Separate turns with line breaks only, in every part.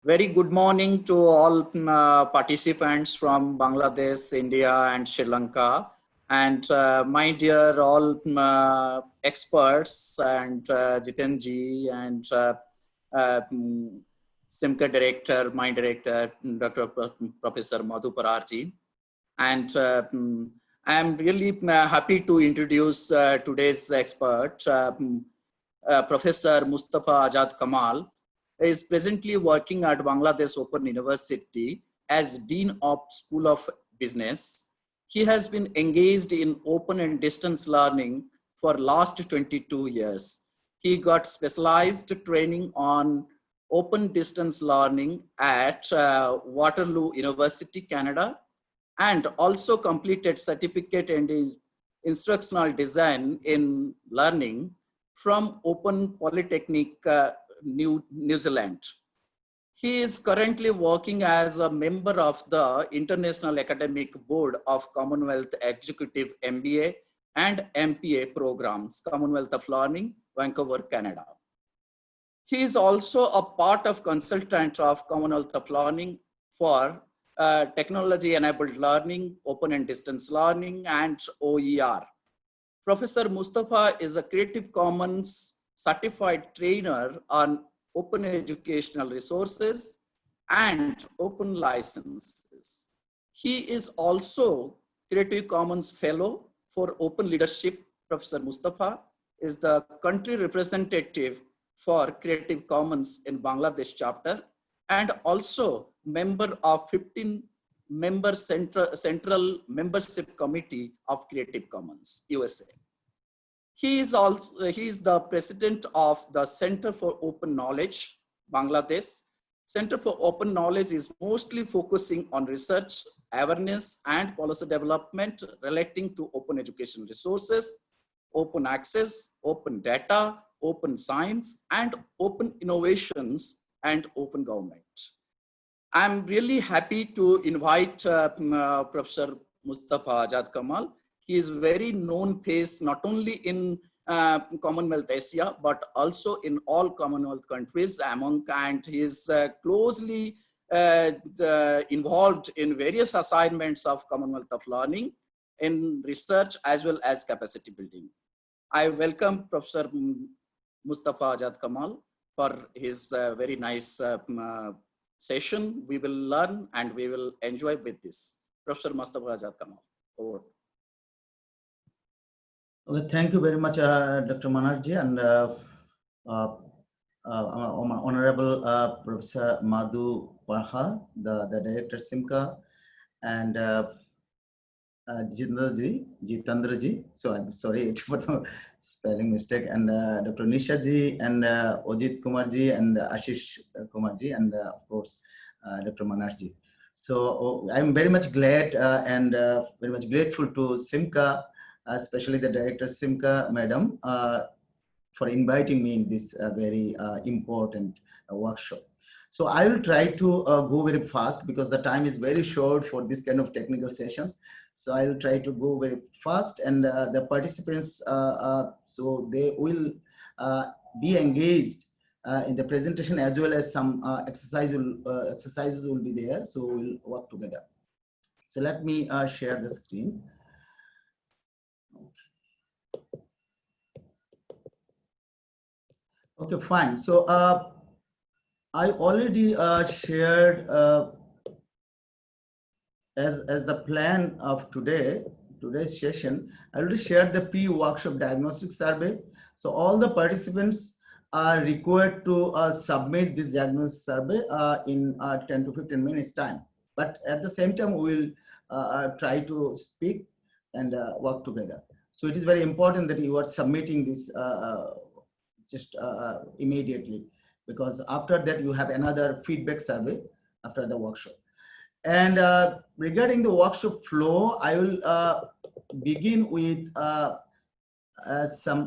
Very good morning to all participants from Bangladesh, India, and Sri Lanka. And my dear all experts and Jitenji and Cemca director, my director, Dr. Professor Madhu Pararji. And I'm really happy to introduce today's expert, Professor Mustafa Ajad Kamal is presently working at Bangladesh Open University as Dean of School of Business. He has been engaged in open and distance learning for last 22 years. He got specialized training on open distance learning at Waterloo University, Canada, and also completed certificate in instructional design in learning from Open Polytechnic, New Zealand. He is currently working as a member of the International Academic Board of Commonwealth Executive MBA and MPA programs, Commonwealth of Learning, Vancouver, Canada. He is also a part of consultant of Commonwealth of Learning for technology-enabled learning, open and distance learning, and OER. Professor Mustafa is a Creative Commons certified trainer on open educational resources and open licenses. He is also Creative Commons Fellow for Open Leadership. Professor Mustafa is the country representative for Creative Commons in Bangladesh chapter and also member of 15-member Central Membership Committee of Creative Commons, USA. He is the president of the Center for Open Knowledge, Bangladesh. Center for Open Knowledge is mostly focusing on research, awareness, and policy development relating to open education resources, open access, open data, open science, and open innovations and open government. I'm really happy to invite Professor Mustafa Ajad Kamal. He is very known face not only in Commonwealth Asia, but also in all Commonwealth countries and he is closely involved in various assignments of Commonwealth of Learning in research as well as capacity building. I welcome Professor Mustafa Ajad Kamal for his very nice session. We will learn and we will enjoy with this. Professor Mustafa Ajad Kamal, over.
Okay, thank you very much, Dr. Manarji and Honorable Professor Madhu Parha, the Director Cemca, and Jitandraji. So I'm sorry for the spelling mistake, and Dr. Nishaji and Ojit Kumarji and Ashish Kumarji, and of course Dr. Manarji. So I'm very much glad and very much grateful to Cemca, especially the Director Cemca, Madam, for inviting me in this very important workshop. So I will try to go very fast because the time is very short for this kind of technical sessions. So I will try to go very fast, and the participants, so they will be engaged in the presentation as well as some exercises will be there. So we'll work together. So let me share the screen. Okay, fine. So I already shared as the plan of today's session. I already shared the pre-workshop diagnostic survey. So all the participants are required to submit this diagnostic survey in 10 to 15 minutes time. But at the same time, we will try to speak and work together. So it is very important that you are submitting this just immediately, because after that you have another feedback survey after the workshop. And regarding the workshop flow, I will begin with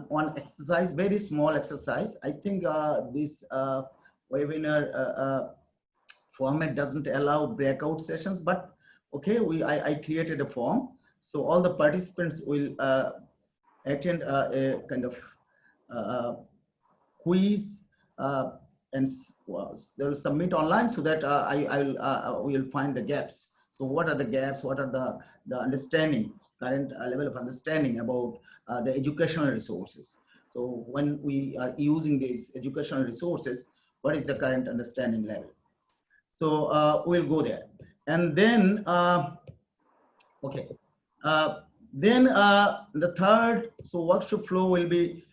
one exercise, very small exercise. I think this webinar format doesn't allow breakout sessions, but okay, I created a form. So all the participants will attend a kind of quiz and they will submit online so that we will find the gaps. So what are the gaps? What are the understanding, current level of understanding about the educational resources? So when we are using these educational resources, what is the current understanding level? So we'll go there. And then, okay. Then the third, so workshop flow will be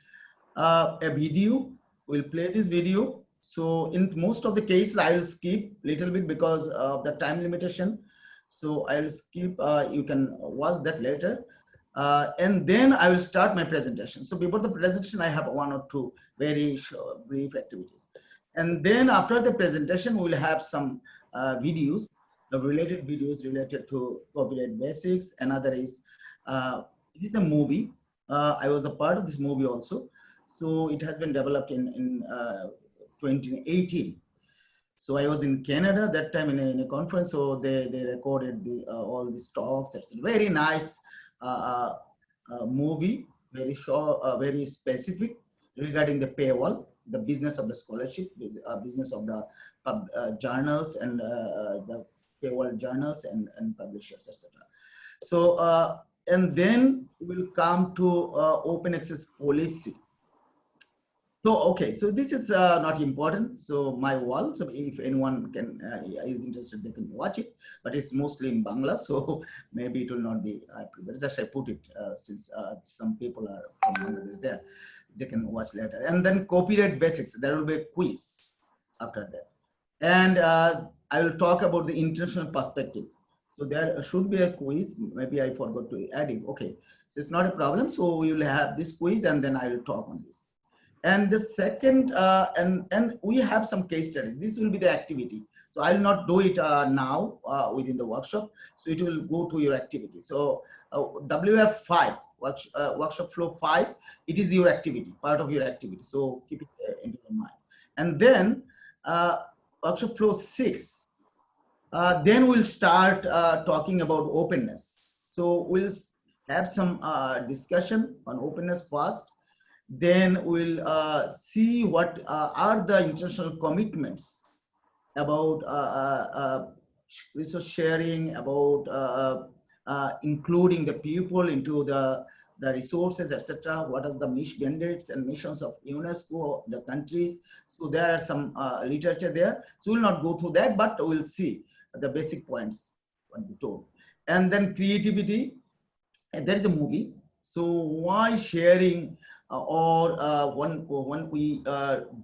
a video. We'll play this video. So in most of the cases, I will skip a little bit because of the time limitation. So I will skip, you can watch that later. And then I will start my presentation. So before the presentation, I have one or two very short, brief activities. And then after the presentation, we'll have some videos, the related videos related to copyright basics. Another is, this is a movie. I was a part of this movie also. So it has been developed in 2018. So I was in Canada that time in a conference. So they recorded all these talks. It's a very nice movie, very short, very specific regarding the paywall, the business of the scholarship, business of the journals and the paywall journals and publishers, etc. So and then we'll come to open access policy. So, okay, so this is not important. So my wall, so if anyone is interested, they can watch it, but it's mostly in Bangla. So maybe it will not be, but just I put it since some people are from Bangladesh there, they can watch later. And then copyright basics, there will be a quiz after that. And I will talk about the international perspective. So there should be a quiz. Maybe I forgot to add it. Okay, so it's not a problem. So we will have this quiz and then I will talk on this. And the second, and we have some case studies. This will be the activity. So I will not do it now within the workshop. So it will go to your activity. So WF5, workshop flow 5, it is your activity, part of your activity. So keep it in your mind. And then workshop flow 6, then we'll start talking about openness. So we'll have some discussion on openness first. Then we'll see what are the international commitments about resource sharing, about including the people into the resources, etc. What are the mandates and missions of UNESCO, the countries? So there are some literature there. So we'll not go through that, but we'll see the basic points what we told. And then creativity, and there is a movie. So why sharing? When we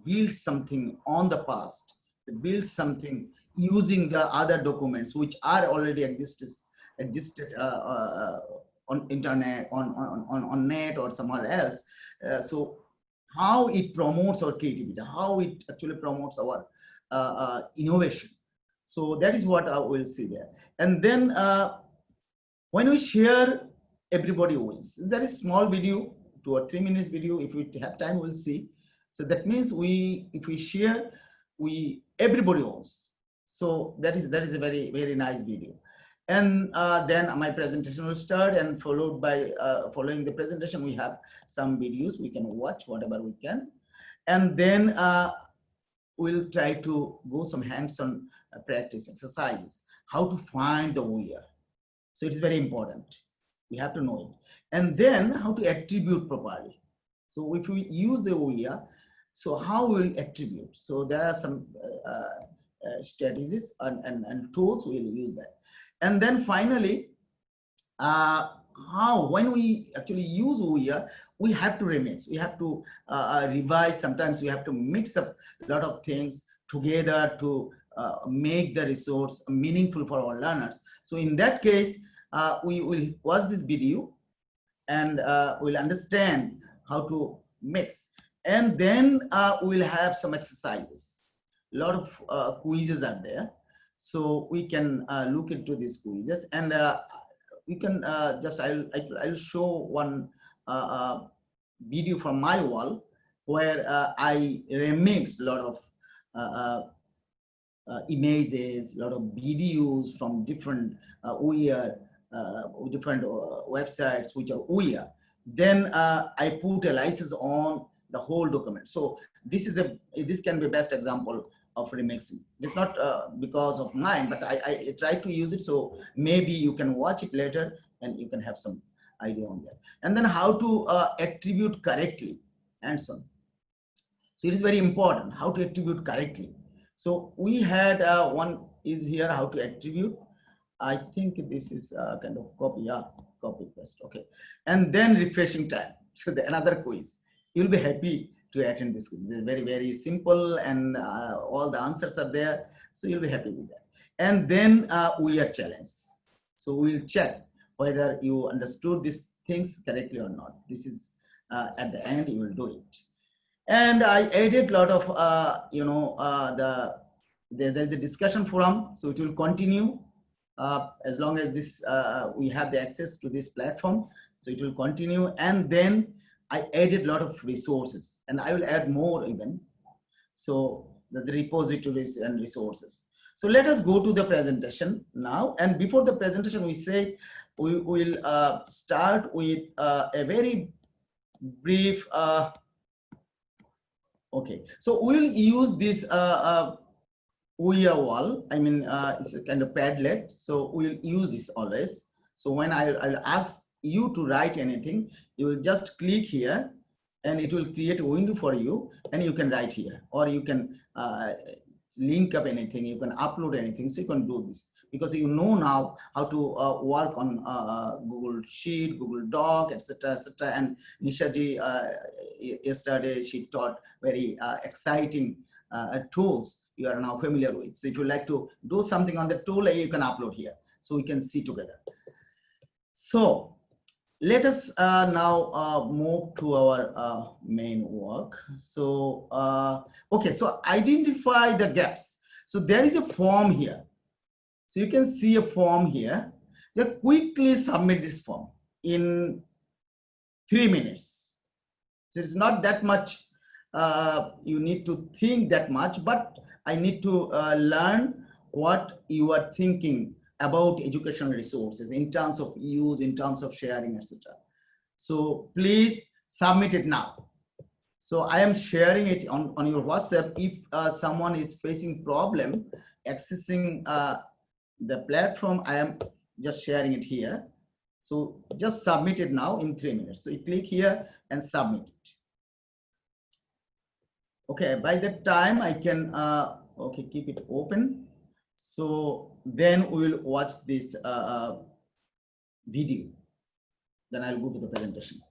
build something on the past, build something using the other documents which are already existed on internet, on net or somewhere else. So how it promotes our creativity, how it actually promotes our innovation. So that is what we'll see there. And then when we share, everybody wins. There is small video, 2 or 3 minutes video. If we have time, we'll see. So that means if we share, everybody owns. So that is a very, very nice video. And then my presentation will start, and followed by following the presentation, we have some videos we can watch, whatever we can. And then we'll try to go some hands-on practice exercise, how to find the OER. So it's very important. We have to know it. And then how to attribute properly. So if we use the OER, so how will attribute? So there are some strategies and tools we'll use that. And then finally, when we actually use OER, we have to remix, we have to revise. Sometimes we have to mix up a lot of things together to make the resource meaningful for our learners. So in that case, we will watch this video and we'll understand how to mix. And then we'll have some exercises. A lot of quizzes are there. So we can look into these quizzes, and we can I'll show one video from my wall where I remixed a lot of images, a lot of videos from different OER, different websites which are OER. Then I put a license on the whole document. So this can be best example of remixing. It's not because of mine, but I try to use it. So maybe you can watch it later and you can have some idea on that. And then how to attribute correctly and so on. So it is very important how to attribute correctly. So we had one is here, how to attribute. I think this is kind of copy, yeah, copy paste, okay. And then refreshing time. So another quiz. You'll be happy to attend this quiz. It's very, very simple, and all the answers are there. So you'll be happy with that. And then we are challenged. So we'll check whether you understood these things correctly or not. This is at the end, you will do it. And I added a lot of, there's a discussion forum, so it will continue as long as this we have the access to this platform. So it will continue. And then I added a lot of resources, and I will add more even. So the repositories and resources. So let us go to the presentation now. And before the presentation, we say we will start with a very brief. Okay, so we'll use this OER wall. I mean, it's a kind of Padlet. So we'll use this always. So when I'll ask you to write anything, you will just click here and it will create a window for you, and you can write here, or you can link up anything, you can upload anything. So you can do this because you know now how to work on Google Sheet, Google Doc, etc., etc. And Nisha ji yesterday she taught very exciting tools you are now familiar with. So if you like to do something on the tool, you can upload here so we can see together. So let us now move to our main work. So okay, so identify the gaps. So there is a form here. So you can see a form here. Just quickly submit this form in 3 minutes. So it's not that much you need to think that much, but I need to learn what you are thinking about educational resources in terms of use, in terms of sharing, etc. So please submit it now. So I am sharing it on your WhatsApp. If someone is facing problem accessing the platform, I am just sharing it here. So just submit it now in 3 minutes. So you click here and submit it. Okay, by that time I can, okay, keep it open. So then we will watch this video. Then I'll go to the presentation.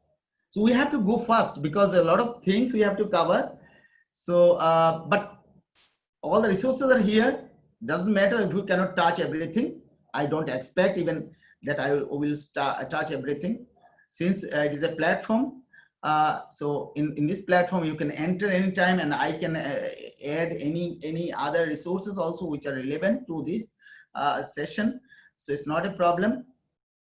So we have to go fast because a lot of things we have to cover. So, but all the resources are here. Doesn't matter if you cannot touch everything. I don't expect even that I will touch everything, since it is a platform. So in this platform, you can enter anytime, and I can add any other resources also which are relevant to this session. So it's not a problem.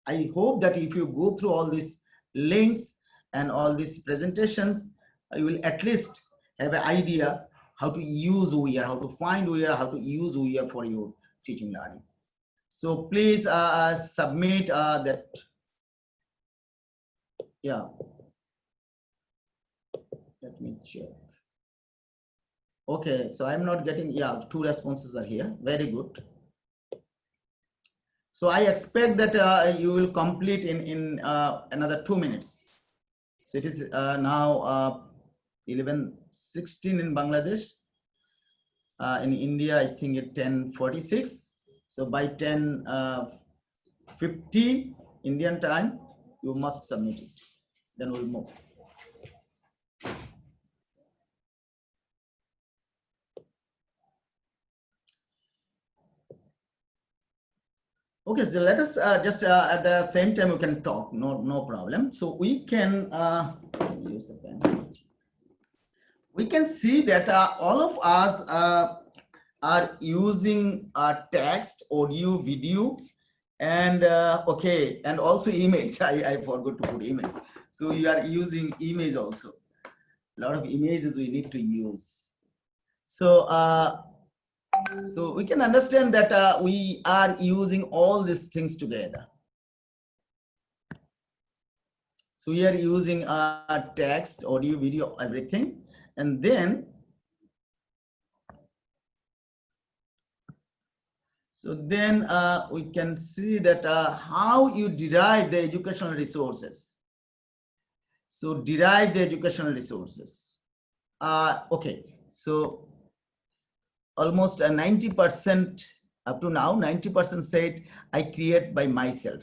I hope that if you go through all these links and all these presentations, you will at least have an idea how to use OER, how to find OER, how to use OER for your teaching learning. So please submit that. Yeah. Let me check. Okay, so I'm not getting, yeah, 2 responses are here. Very good. So I expect that you will complete in another 2 minutes. So it is now 11:16 in Bangladesh. In India, I think it's 10:46. So by 10:50 Indian time, you must submit it. Then we'll move. Okay, so let us just at the same time we can talk. No problem. So we can use the pen. We can see that all of us are using text, audio, video, and okay, and also image. I forgot to put image. So you are using image also. A lot of images we need to use. So so we can understand that we are using all these things together. So we are using text, audio, video, everything. And then, we can see that how you derive the educational resources. So derive the educational resources. Okay, so almost 90% up to now, 90% said I create by myself.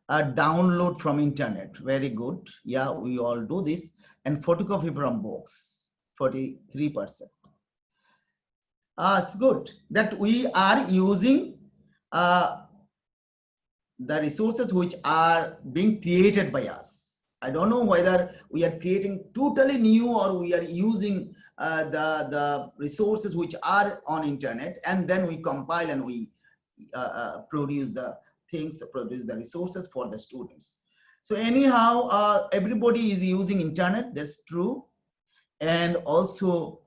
Download from internet, very good. Yeah, we all do this. And photocopy from books, 43%. It's good that we are using the resources which are being created by us. I don't know whether we are creating totally new or we are using the resources which are on internet, and then we compile and we produce the things, produce the resources for the students. So anyhow, everybody is using internet, that's true. And also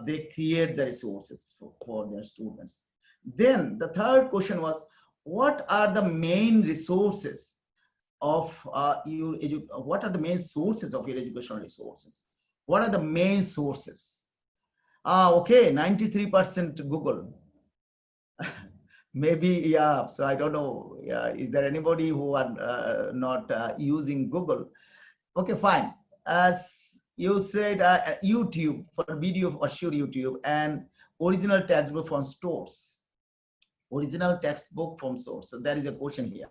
they create the resources for their students. Then the third question was, what are the main resources of what are the main sources of your educational resources? What are the main sources? Okay, 93% Google. Maybe, yeah, so I don't know. Yeah, is there anybody who are not using Google? Okay, fine. As you said, YouTube for video, for sure YouTube, and original textbook from stores. Original textbook from source. So there is a question here.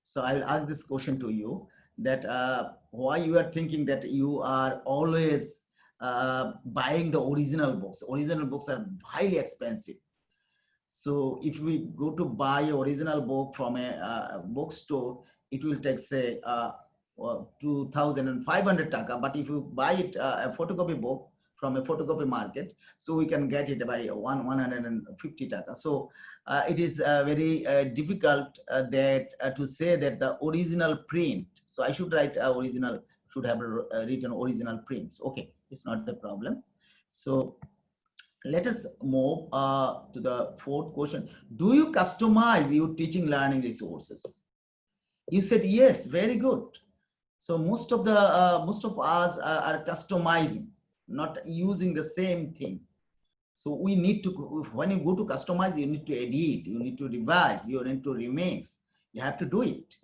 So I will ask this question to you, that why you are thinking that you are always buying the original books. Original books are highly expensive. So if we go to buy an original book from a bookstore, it will take, say, 2,500 taka. But if you buy it a photocopy book from a photocopy market, so we can get it by 150 taka. So it is very difficult to say that the original print. So I should write original, should have written original prints. Okay, it's not a problem. So let us move to the fourth question. Do you customize your teaching learning resources? You said yes, very good. So most of us are customizing, not using the same thing. So we need to, when you go to customize, you need to edit, you need to revise, you need to remix, you have to do it.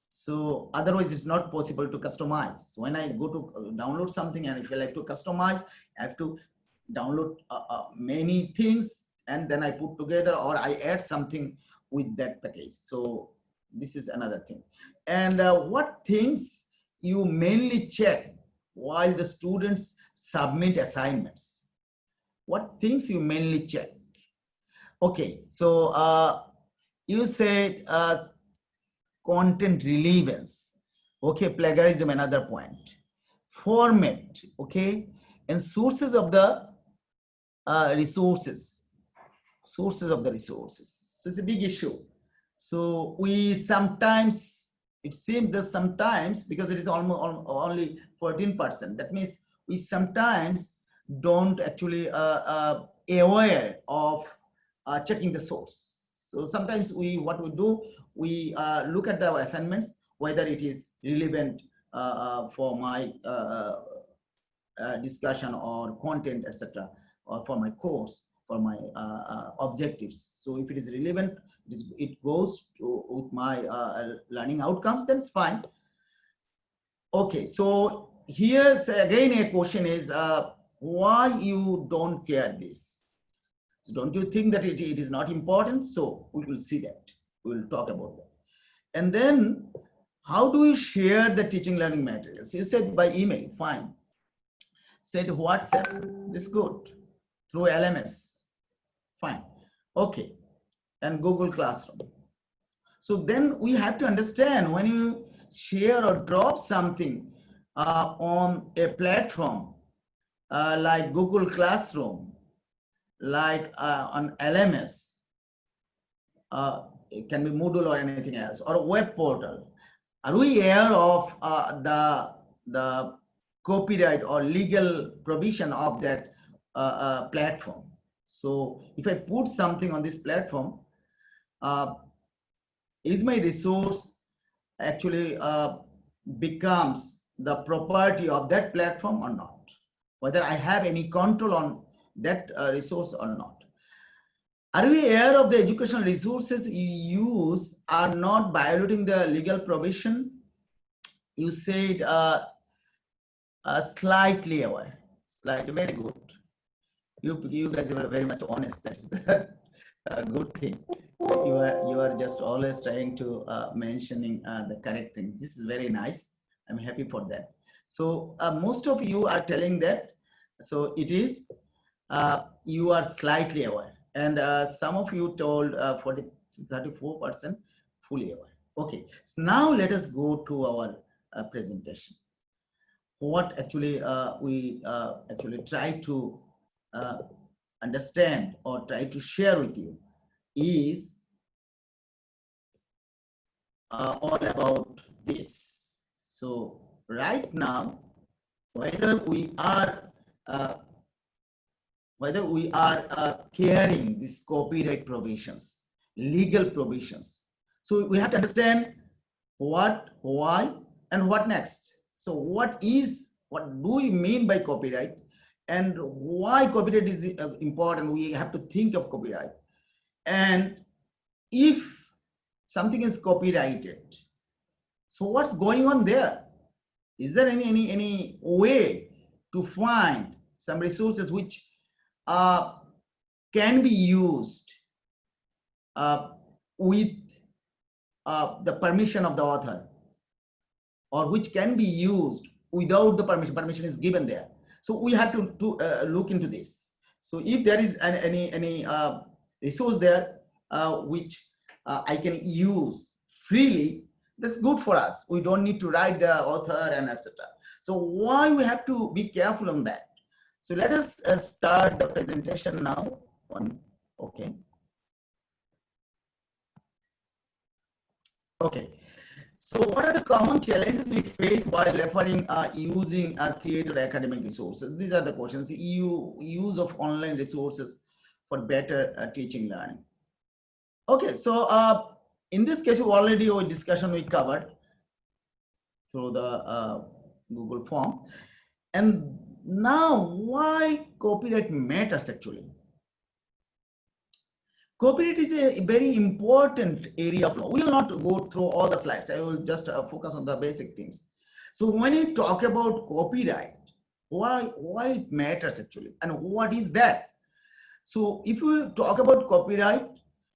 So otherwise it's not possible to customize. When I go to download something, and if I like to customize, I have to download many things, and then I put together, or I add something with that package. So this is another thing. And what things you mainly check while the students submit assignments? What things you mainly check? Okay, so you said content relevance. Okay, plagiarism, another point. Format, okay, and sources of the resources. Sources of the resources. So it's a big issue. So we sometimes, it seems that sometimes, because it is almost only 14%, that means we sometimes don't actually aware of checking the source. So sometimes what we do, we look at the assignments, whether it is relevant for my discussion or content, etc., or for my course, for my objectives. So if it is relevant, it goes to with my learning outcomes, then it's fine. Okay, so here's again a question is, why you don't care this? So don't you think that it is not important? So we will see that. We will talk about that. And then, how do you share the teaching learning materials? You said by email, fine. Said WhatsApp, this is good. Through LMS, fine. Okay, and Google Classroom. So then we have to understand, when you share or drop something on a platform like Google Classroom, like on LMS, it can be Moodle or anything else, or a web portal. Are we aware of the copyright or legal provision of that platform? So if I put something on this platform, is my resource actually becomes the property of that platform or not, whether I have any control on that resource or not. Are we aware of the educational resources you use are not violating the legal provision? You said slightly aware, slightly, very good. You guys are very much honest. That's a good thing. So you are just always trying to mentioning the correct thing. This is very nice. I'm happy for that. So most of you are telling that. So it is you are slightly aware, and some of you told 34% fully aware. Okay. So now let us go to our presentation. What actually we actually try to understand or try to share with you is all about this. So right now, whether we are carrying these copyright provisions, legal provisions, so we have to understand what, why, and what next. So what do we mean by copyright, and why copyright is important? We have to think of copyright, and if something is copyrighted, so what's going on there? Is there any way to find some resources which can be used with the permission of the author, or which can be used without the permission? Permission is given there. So we have to look into this. So if there is any resource there which I can use freely, that's good for us. We don't need to write the author and etc. So why we have to be careful on that? So let us start the presentation now. Okay. Okay. So what are the common challenges we face while referring using creator academic resources? These are the questions. Use of online resources for better teaching learning. Okay, so in this case, our discussion we covered through the Google form. And now, why copyright matters actually? Copyright is a very important area of law. We will not go through all the slides. I will just focus on the basic things. So when you talk about copyright, why it matters actually, and what is that? So if you talk about copyright,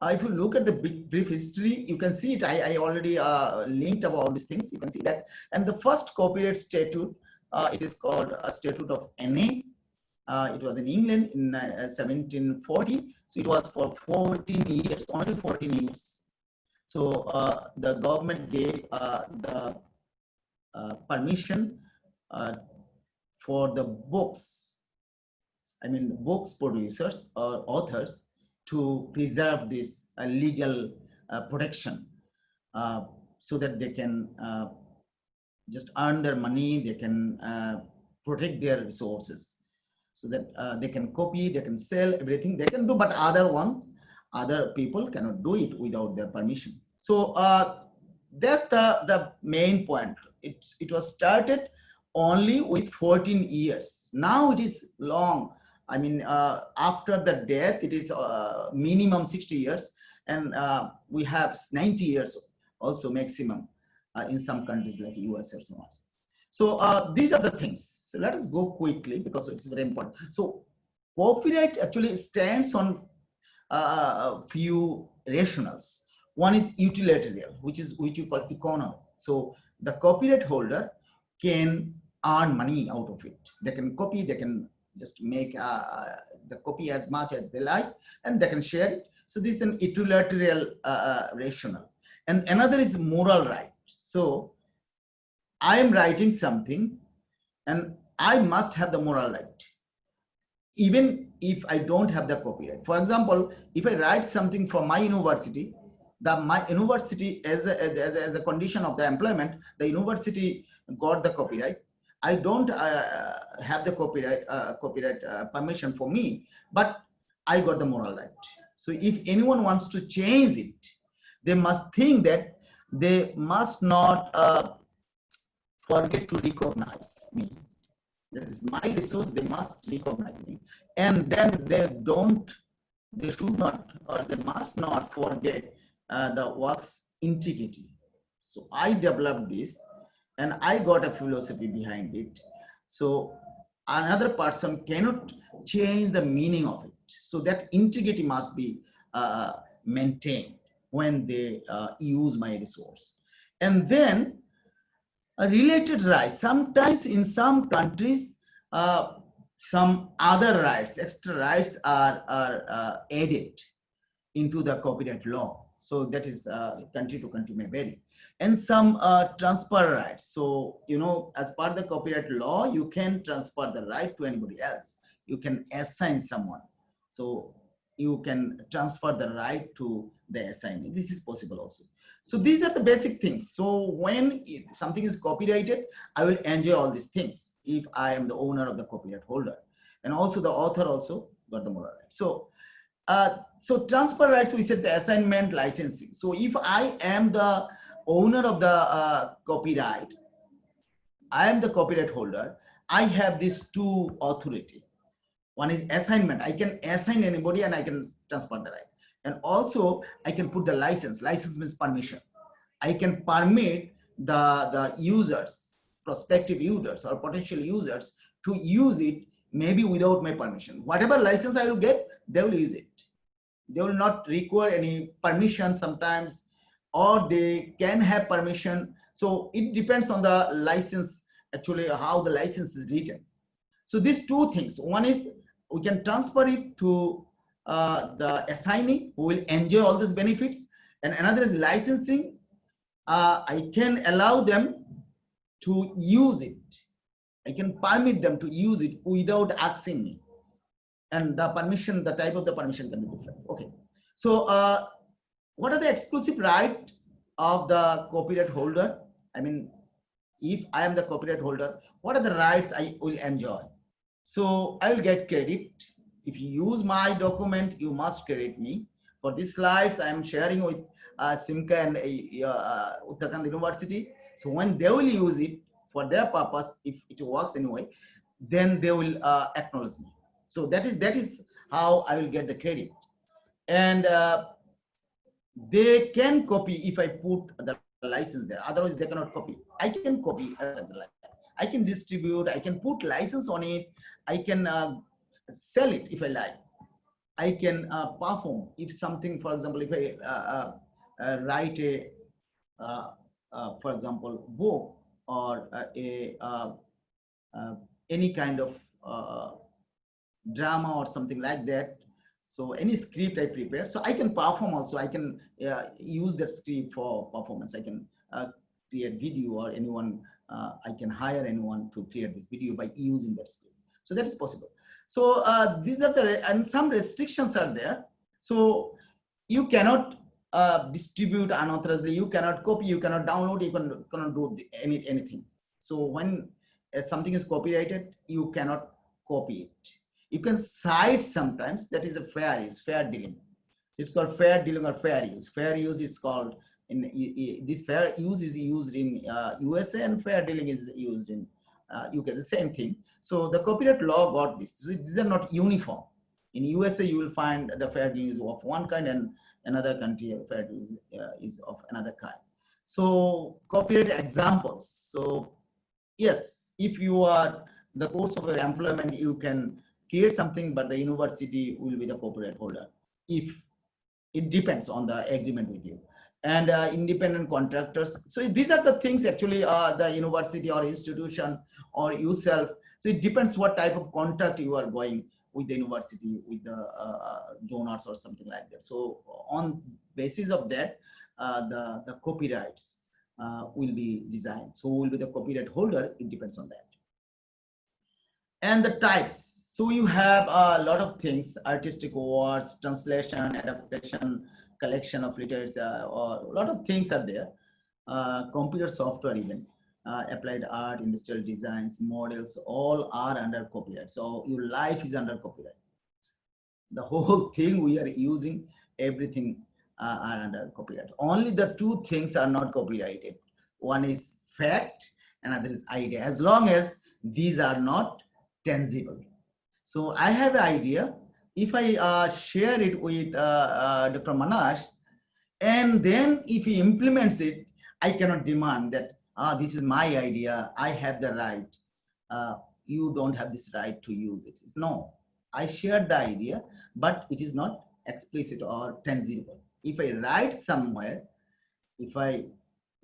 if you look at the brief history, you can see it. I already linked about these things. You can see that. And the first copyright statute, it is called a Statute of NA. It was in England in 1740. So it was for 14 years, only 14 years. So the government gave the permission for the books, books producers or authors, to preserve this legal protection so that they can just earn their money, they can protect their resources, so that they can copy, they can sell, everything they can do, but other people cannot do it without their permission. So that's the main point. It was started only with 14 years. Now it is long. After the death, it is minimum 60 years, and we have 90 years also maximum in some countries like US or so on. So these are the things. So let us go quickly because it's very important. So copyright actually stands on a few rationales. One is utilitarian, which you call economy. So the copyright holder can earn money out of it. They can copy, they can just make the copy as much as they like, and they can share it. So this is an utilitarian rationale. And another is moral right. So I am writing something and I must have the moral right, even if I don't have the copyright. For example, if I write something from my university, my university, as a condition of the employment, the university got the copyright. I don't have the copyright permission for me, but I got the moral right. So if anyone wants to change it, they must think that they must not forget to recognize me. This is my resource, they must recognize me. And then they should not, or they must not forget the work's integrity. So I developed this and I got a philosophy behind it. So another person cannot change the meaning of it. So that integrity must be maintained when they use my resource. And then a related rights. Sometimes in some countries, some other rights, extra rights are added into the copyright law. So that is country to country may vary. And some transfer rights. So, you know, as part of the copyright law, you can transfer the right to anybody else. You can assign someone. So you can transfer the right to the assignee. This is possible also. So these are the basic things. So when something is copyrighted, I will enjoy all these things if I am the owner of the copyright holder. And also the author also got the moral right. So transfer rights, we said the assignment, licensing. So if I am the owner of the copyright, I am the copyright holder, I have these two authority. One is assignment. I can assign anybody and I can transfer the right. And also I can put the license. License means permission. I can permit the users, prospective users or potential users to use it maybe without my permission. Whatever license I will get, they will use it. They will not require any permission sometimes, or they can have permission. So it depends on the license, actually how the license is written. So these two things, one is we can transfer it to the assignee who will enjoy all these benefits. And another is licensing. I can allow them to use it. I can permit them to use it without asking me. And the permission, the type of the permission can be different. Okay. So what are the exclusive rights of the copyright holder? I mean, if I am the copyright holder, what are the rights I will enjoy? So I will get credit. If you use my document, you must credit me. For these slides, I am sharing with Cemca and Uttarakhand University. So when they will use it for their purpose, if it works anyway, then they will acknowledge me. So that is how I will get the credit. And they can copy if I put the license there. Otherwise, they cannot copy. I can copy. I can distribute. I can put license on it. I can sell it if I like. I can perform. If something, for example, if I write a, for example, book or any kind of drama or something like that. So any script I prepare, so I can perform also. I can use that script for performance. I can create video, or anyone, I can hire anyone to create this video by using that script. So that is possible. So these are and some restrictions are there. So you cannot distribute unauthorizedly, you cannot copy, you cannot download, you cannot do anything. So when something is copyrighted, you cannot copy it. You can cite sometimes. That is a fair use, fair dealing. So it's called fair dealing or fair use. Fair use is called this fair use is used in USA, and fair dealing is used in UK. The same thing. So the copyright law got this. So these are not uniform. In USA, you will find the fair dealing is of one kind, and another country fair dealing is of another kind. So copyright examples. So yes, if you are the course of your employment, you can create something, but the university will be the copyright holder. If it depends on the agreement with you. And independent contractors. So these are the things actually the university or institution or yourself. So it depends what type of contract you are going with the university, with the donors or something like that. So on basis of that, the copyrights will be designed. So who will be the copyright holder? It depends on that. And the types. So you have a lot of things: artistic awards, translation, adaptation, collection of literature, or a lot of things are there. Computer software even, applied art, industrial designs, models, all are under copyright. So your life is under copyright. The whole thing we are using, everything are under copyright. Only the two things are not copyrighted. One is fact another is idea, as long as these are not tangible. So I have an idea. If I share it with Dr. Manash, and then if he implements it, I cannot demand that, this is my idea, I have the right. You don't have this right to use it. No, I shared the idea, but it is not explicit or tangible. If I write somewhere, if I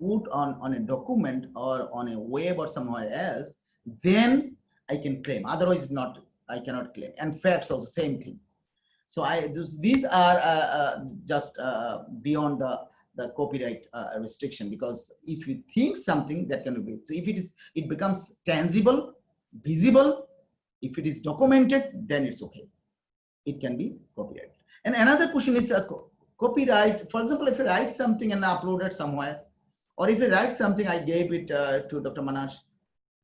put on a document or on a web or somewhere else, then I can claim. Otherwise, not. I cannot claim. And facts also same thing. So these are just beyond the copyright restriction, because if you think something, that can be. So if it becomes tangible, visible, if it is documented, then it's okay. It can be copyright. And another question is copyright. For example, if I write something and upload it somewhere, or if I write something, I gave it to Dr. Manash,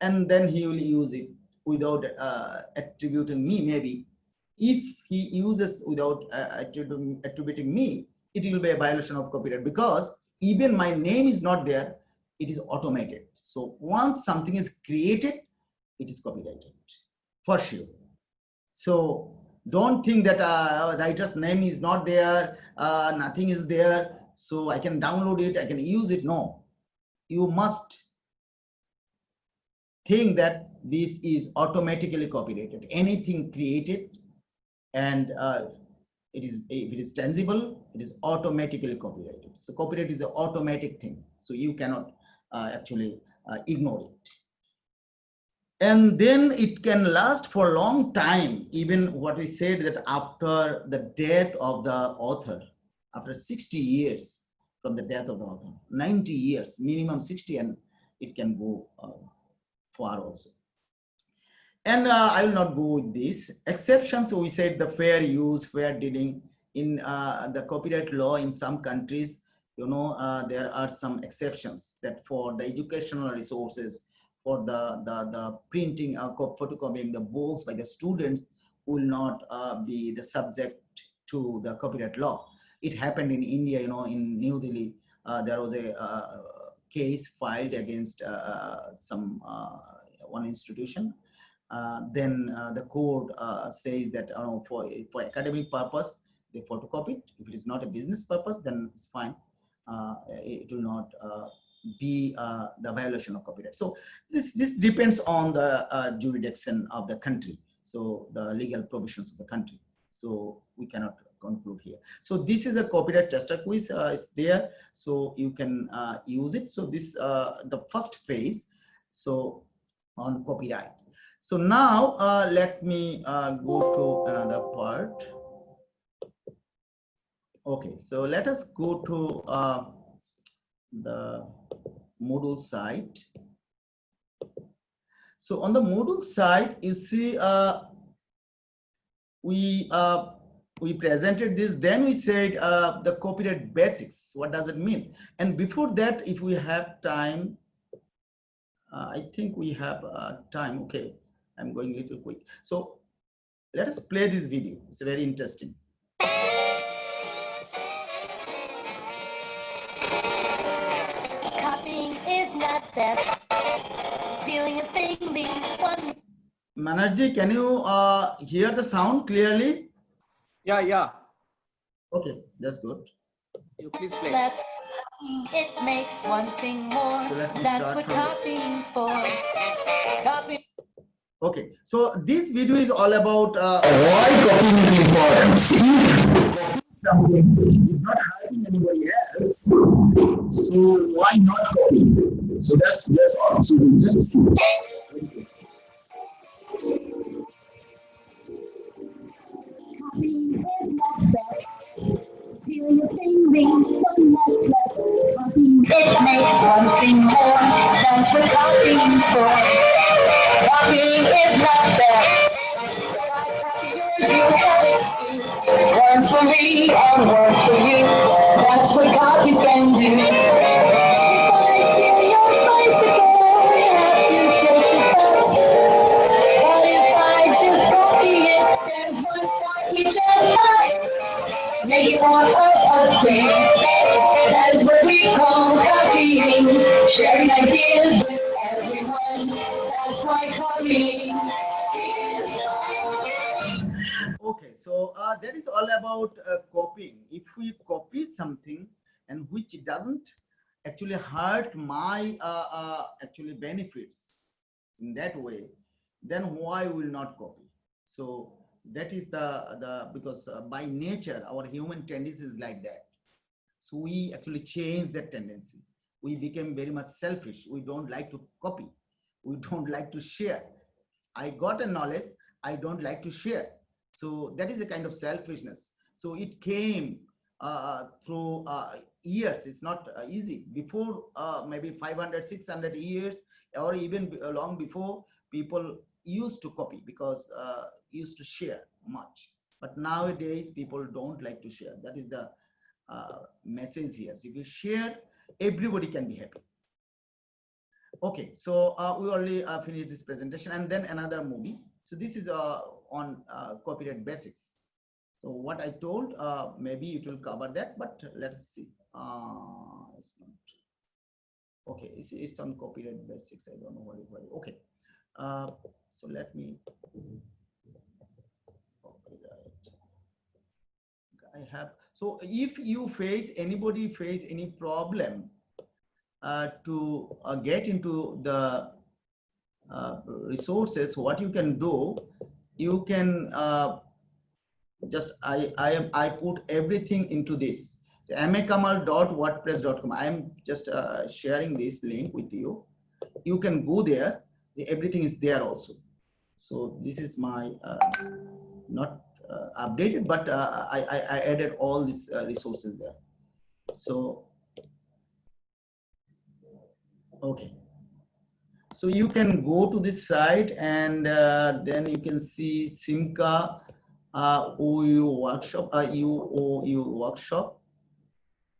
and then he will use it without attributing me, maybe. If he uses without attributing me, it will be a violation of copyright, because even my name is not there, it is automated. So once something is created, it is copyrighted for sure. So don't think that writer's name is not there, nothing is there, so I can download it, I can use it. No, you must think that this is automatically copyrighted. Anything created and if it is tangible, it is automatically copyrighted. So copyright is an automatic thing, so you cannot actually ignore it. And then it can last for a long time. Even what we said, that after the death of the author, after 60 years from the death of the author, 90 years, minimum 60, and it can go far also. And I will not go with this. Exceptions, so we said the fair use, fair dealing. In the copyright law in some countries, there are some exceptions, that for the educational resources, for the printing, photocopying the books by the students will not be the subject to the copyright law. It happened in India, in New Delhi. There was a case filed against one institution. Then the court says that for academic purpose, they photocopy it. If it is not a business purpose, then it's fine. It will not be the violation of copyright. So this depends on the jurisdiction of the country, so the legal provisions of the country. So we cannot conclude here. So this is a copyright tester quiz is there, so you can use it. So this the first phase, so on copyright. So now let me go to another part. Okay, so let us go to the Moodle site. So on the Moodle site, you see we presented this, then we said the copyright basics. What does it mean? And before that, if we have time, I think we have time. Okay, I'm going a little quick. So let us play this video. It's very interesting.
Copying is not theft. Stealing a thing leaves one.
Manarji, can you hear the sound clearly?
Yeah.
Okay, that's good.
You please play.
Left. It makes one thing more.
So let me
That's
start
what
from
copying's for. Copy.
Okay, so this video is all about why copying is important. Something is not hurting anybody else, so why not copy? So that's all. So just
It makes one thing more. That's what copying's for. Copying is not theft. You have it. One for me and one for you. That's what copies can do. If I steal your bicycle, you have to take the bus. But if I just copy it, there's one for each of us. Make it one of a thing. That is what we call copying. Sharing ideas with everyone. me.
Okay, so that is all about copying. If we copy something and which doesn't actually hurt my actually benefits in that way, then why will not copy? So that is the because by nature our human tendency is like that. So we actually change that tendency. We became very much selfish. We don't like to copy. We don't like to share. I got a knowledge, I don't like to share. So that is a kind of selfishness. So it came through years. It's not easy. Before maybe 500, 600 years, or even long before, people used to copy because used to share much. But nowadays, people don't like to share. That is the message here. So if you share, everybody can be happy. Okay, so we already finished this presentation, and then another movie. So this is on copyright basics. So what I told, maybe it will cover that, but let's see. It's not. Okay, it's on copyright basics. I don't know what. Okay, so let me. Copyright. I have. So if you face anybody face any problem to get into the resources, what you can do, you can just I put everything into this. So makamal.wordpress.com. I am just sharing this link with you. You can go there. Everything is there also. So this is my not updated, but I added all these resources there. So okay. So you can go to this site, and then you can see Cemca OU workshop, UOU workshop.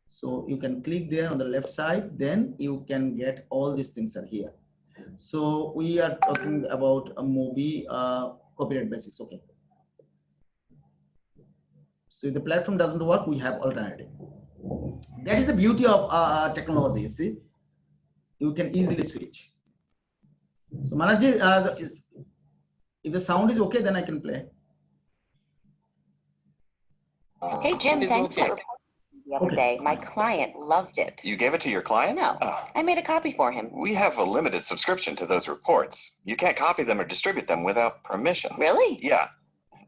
So you can click there on the left side, then you can get all these things are here. So we are talking about a movie copyright basics. Okay. So if the platform doesn't work, we have alternative. That is the beauty of technology. You see, you can easily switch. So Manaji, if the sound is okay, then I can play.
Hey Jim,
It is
thanks
okay.
for the other day. My client loved it.
You gave it to your client?
No,
Oh.
I made a copy for him.
We have a limited subscription to those reports. You can't copy them or distribute them without permission.
Really?
Yeah.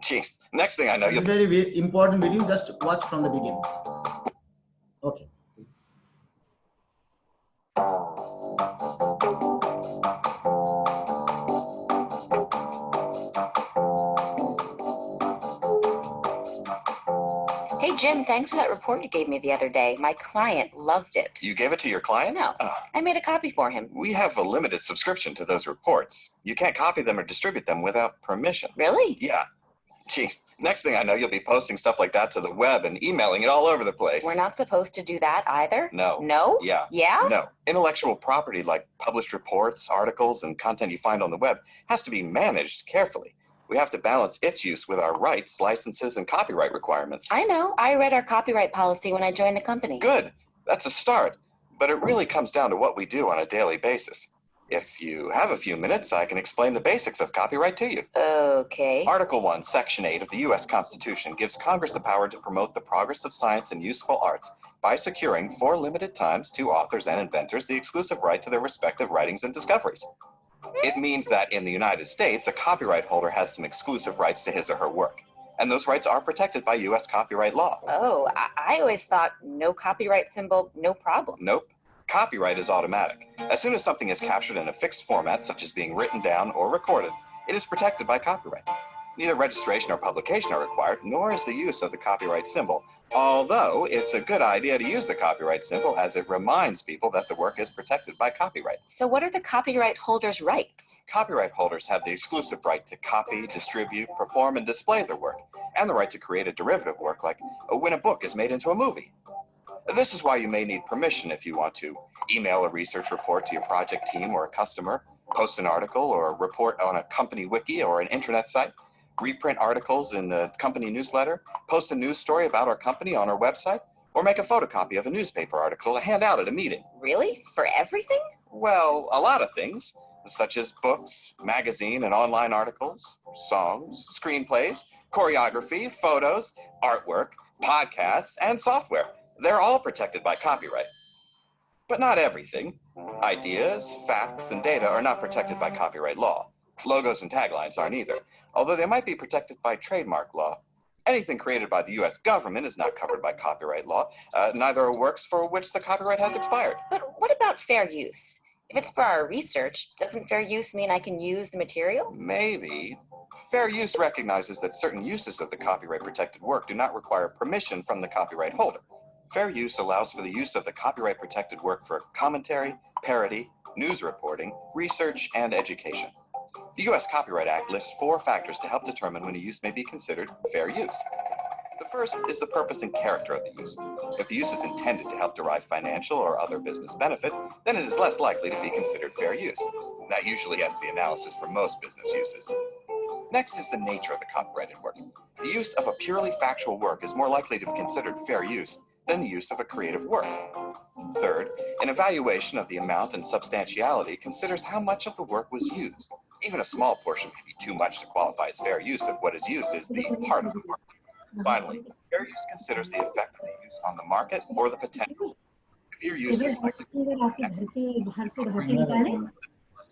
Gee, next thing I know,
It's
you'll...
a very important video. Just watch from the beginning. Okay.
Hey Jim, thanks for that report you gave me the other day. My client loved it.
You gave it to your client?
No,
Oh.
I made a copy for him.
We have a limited subscription to those reports. You can't copy them or distribute them without permission.
Really?
Yeah. Gee, next thing I know, you'll be posting stuff like that to the web and emailing it all over the place.
We're not supposed to do that either?
No.
No?
Yeah.
Yeah?
No. Intellectual property like published reports, articles, and content you find on the web has to be managed carefully. We have to balance its use with our rights, licenses, and copyright requirements.
I know. I read our copyright policy when I joined the company.
Good. That's a start. But it really comes down to what we do on a daily basis. If you have a few minutes, I can explain the basics of copyright to you.
Okay.
Article 1, Section 8 of the U.S. Constitution gives Congress the power to promote the progress of science and useful arts by securing, for limited times, to authors and inventors the exclusive right to their respective writings and discoveries. It means that in the United States, a copyright holder has some exclusive rights to his or her work, and those rights are protected by U.S. copyright law.
Oh, I always thought no copyright symbol, no problem.
Nope. Copyright is automatic. As soon as something is captured in a fixed format, such as being written down or recorded, it is protected by copyright. Neither registration or publication are required, nor is the use of the copyright symbol, although it's a good idea to use the copyright symbol as it reminds people that the work is protected by copyright.
So what are the copyright holder's rights?
Copyright holders have the exclusive right to copy, distribute, perform, and display their work, and the right to create a derivative work like when a book is made into a movie. This is why you may need permission if you want to email a research report to your project team or a customer, post an article or a report on a company wiki or an intranet site, reprint articles in the company newsletter, post a news story about our company on our website, or make a photocopy of a newspaper article to hand out at a meeting.
Really? For everything?
Well, a lot of things. such as books, magazine and online articles, songs, screenplays, choreography, photos, artwork, podcasts, and software. They're all protected by copyright. But not everything. Ideas, facts, and data are not protected by copyright law. Logos and taglines aren't either, although they might be protected by trademark law. Anything created by the US government is not covered by copyright law, neither are works for which the copyright has expired.
But what about fair use? If it's for our research, doesn't fair use mean I can use the material?
Maybe. Fair use recognizes that certain uses of the copyright protected work do not require permission from the copyright holder. Fair use allows for the use of the copyright protected work for commentary, parody, news reporting, research, and education. The US Copyright Act lists 4 factors to help determine when a use may be considered fair use. The first is the purpose and character of the use. If the use is intended to help derive financial or other business benefit, then it is less likely to be considered fair use. That usually ends the analysis for most business uses. Next is the nature of the copyrighted work. The use of a purely factual work is more likely to be considered fair use than the use of a creative work. Third, an evaluation of the amount and substantiality considers how much of the work was used. Even a small portion may be too much to qualify as fair use if what is used is the heart of the work. Finally, fair use considers the effect of the use on the market or the potential. If your use is likely to be less likely to be considered fair use. To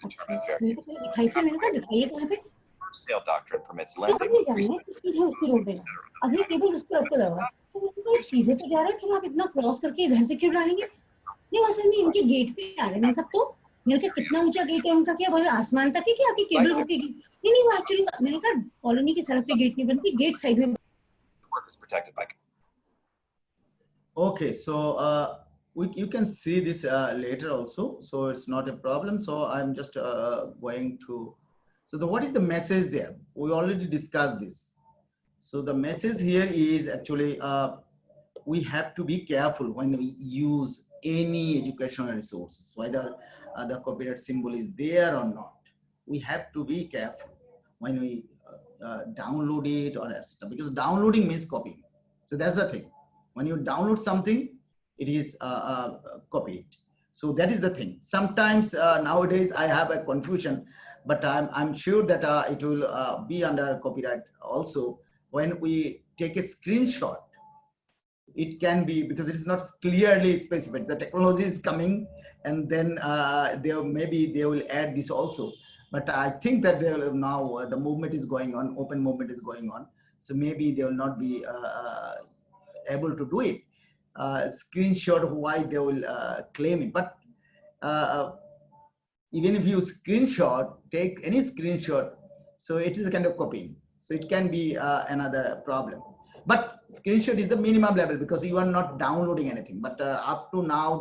determine fair use. Sale doctrine permits lending.
अभी cable उस पर रखो दवा तो वो सीधे तो जा रहा है फिर आप इतना क्रॉस करके इधर से क्यों डालेंगे नहीं असल में इनके गेट पे आ रहे हैं मैंने कहा तो मैंने कहा कितना ऊंचा गेट है उनका क्या बोले आसमान तक है कि आपकी केबल रुकेगी नहीं नहीं वो एक्चुअली मैंने कहा कॉलोनी की सड़क पे गेट नहीं बनती गेट साइड में
Okay, so you can see this later also, so it's not a problem. So I'm just going to, so what is the message there? We already discussed this. So the message here is actually we have to be careful when we use any educational resources, whether the copyright symbol is there or not. We have to be careful when we download it or etc. Because downloading means copying. So that's the thing. When you download something, it is copied. So that is the thing. Sometimes nowadays I have a confusion, but I'm sure that it will be under copyright also. When we take a screenshot, it can be, because it is not clearly specified. The technology is coming, and then maybe they will add this also. But I think that they will now the movement is going on, open movement is going on. So maybe they will not be able to do it. Screenshot, why they will claim it. But even if you screenshot, take any screenshot, so it is a kind of copying. So it can be another problem. But screenshot is the minimum level because you are not downloading anything. But up to now,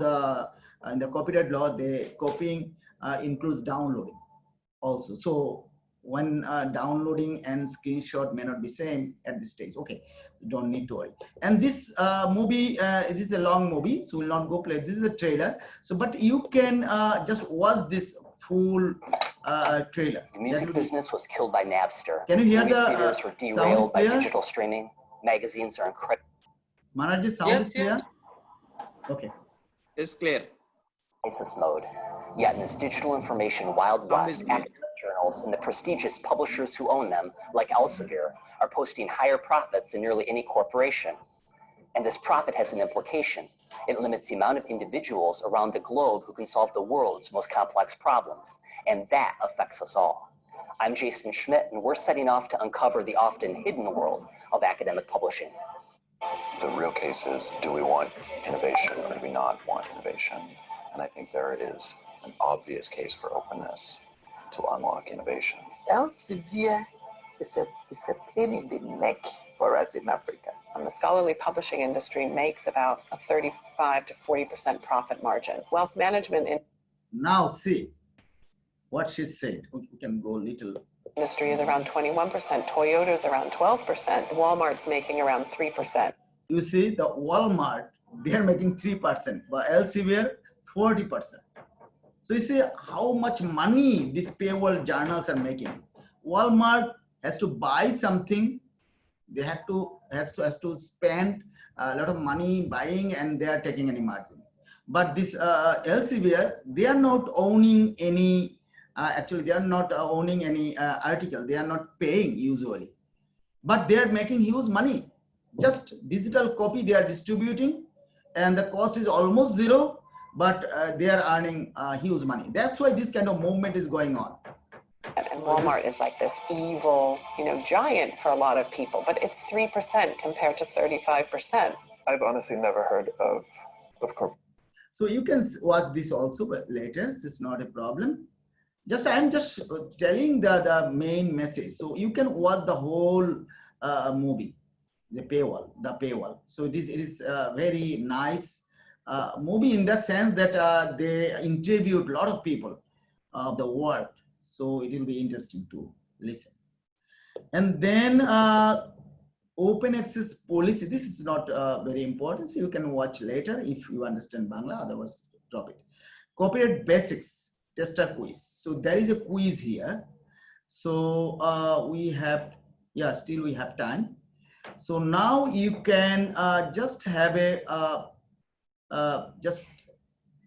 in the copyright law, the copying includes downloading also. So when downloading and screenshot may not be same at this stage. Okay, so don't need to worry. And this movie, this is a long movie, so we'll not go play. This is the trailer. So, but you can just watch this full trailer.
The music business was killed by Napster.
Can you hear
Movie
the
theaters were derailed by digital streaming. Magazines are incredible.
Manoj, sound is clear? Okay.
It's clear.
Crisis mode. Yet in this digital information Wild West, academic journals and the prestigious publishers who own them, like Elsevier, are posting higher profits than nearly any corporation. And this profit has an implication. It limits the amount of individuals around the globe who can solve the world's most complex problems. And that affects us all. I'm Jason Schmidt, and we're setting off to uncover the often hidden world of academic publishing.
The real case is, do we want innovation or do we not want innovation? And I think there is an obvious case for openness to unlock innovation.
Elsevier is a pain in the neck for us in Africa.
The scholarly publishing industry makes about a 35 to 40% profit margin. Wealth management
Now see what she said. We can go little.
Industry is around 21%. Toyota is around 12%. Walmart's making around 3%.
You see, the Walmart, they are making 3%, but Elsevier 40%. So you see how much money these paywall journals are making. Walmart has to buy something, they has to spend a lot of money buying, and they are taking any margin. But this Elsevier, they are not owning any, actually they are not owning any article. They are not paying usually, but they are making huge money. Just digital copy they are distributing, and the cost is almost zero, but they are earning huge money. That's why this kind of movement is going on.
And Walmart is like this evil, giant for a lot of people, but it's 3% compared to 35%.
I've honestly never heard of corp.
So you can watch this also later. It's not a problem. I'm just telling the main message. So you can watch the whole movie, the paywall. So it is a very nice movie in the sense that they interviewed a lot of people of the world. So it will be interesting to listen. And then open access policy. This is not very important. So you can watch later if you understand Bangla, otherwise drop it. Copyright basics, tester quiz. So there is a quiz here. So we have, still we have time. So now you can just have a, just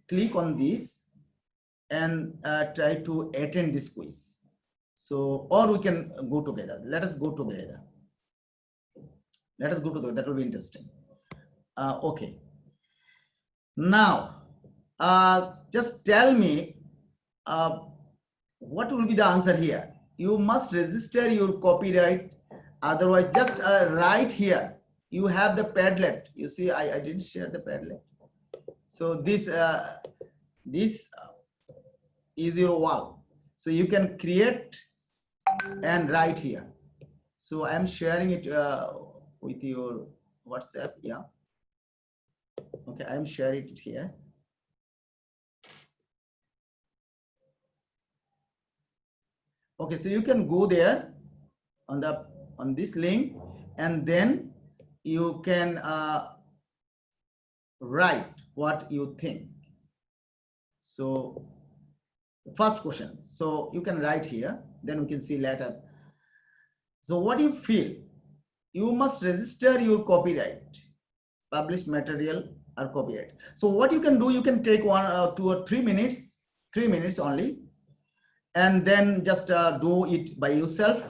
click on this and try to attend this quiz. So, or we can go together. Let us go together. That will be interesting. Okay. Now, just tell me what will be the answer here. You must register your copyright. Otherwise, just right here, you have the Padlet. You see, I didn't share the Padlet. So this is your wall. So you can create and write here. So I'm sharing it with your WhatsApp. Yeah. Okay, I'm sharing it here. Okay, so you can go there on this link, and then you can write what you think. So first question, so you can write here, then we can see later. So what do you feel? You must register your copyright, published material or copyright. So what you can do, you can take 1, 2 or 3 minutes, 3 minutes only, and then just do it by yourself.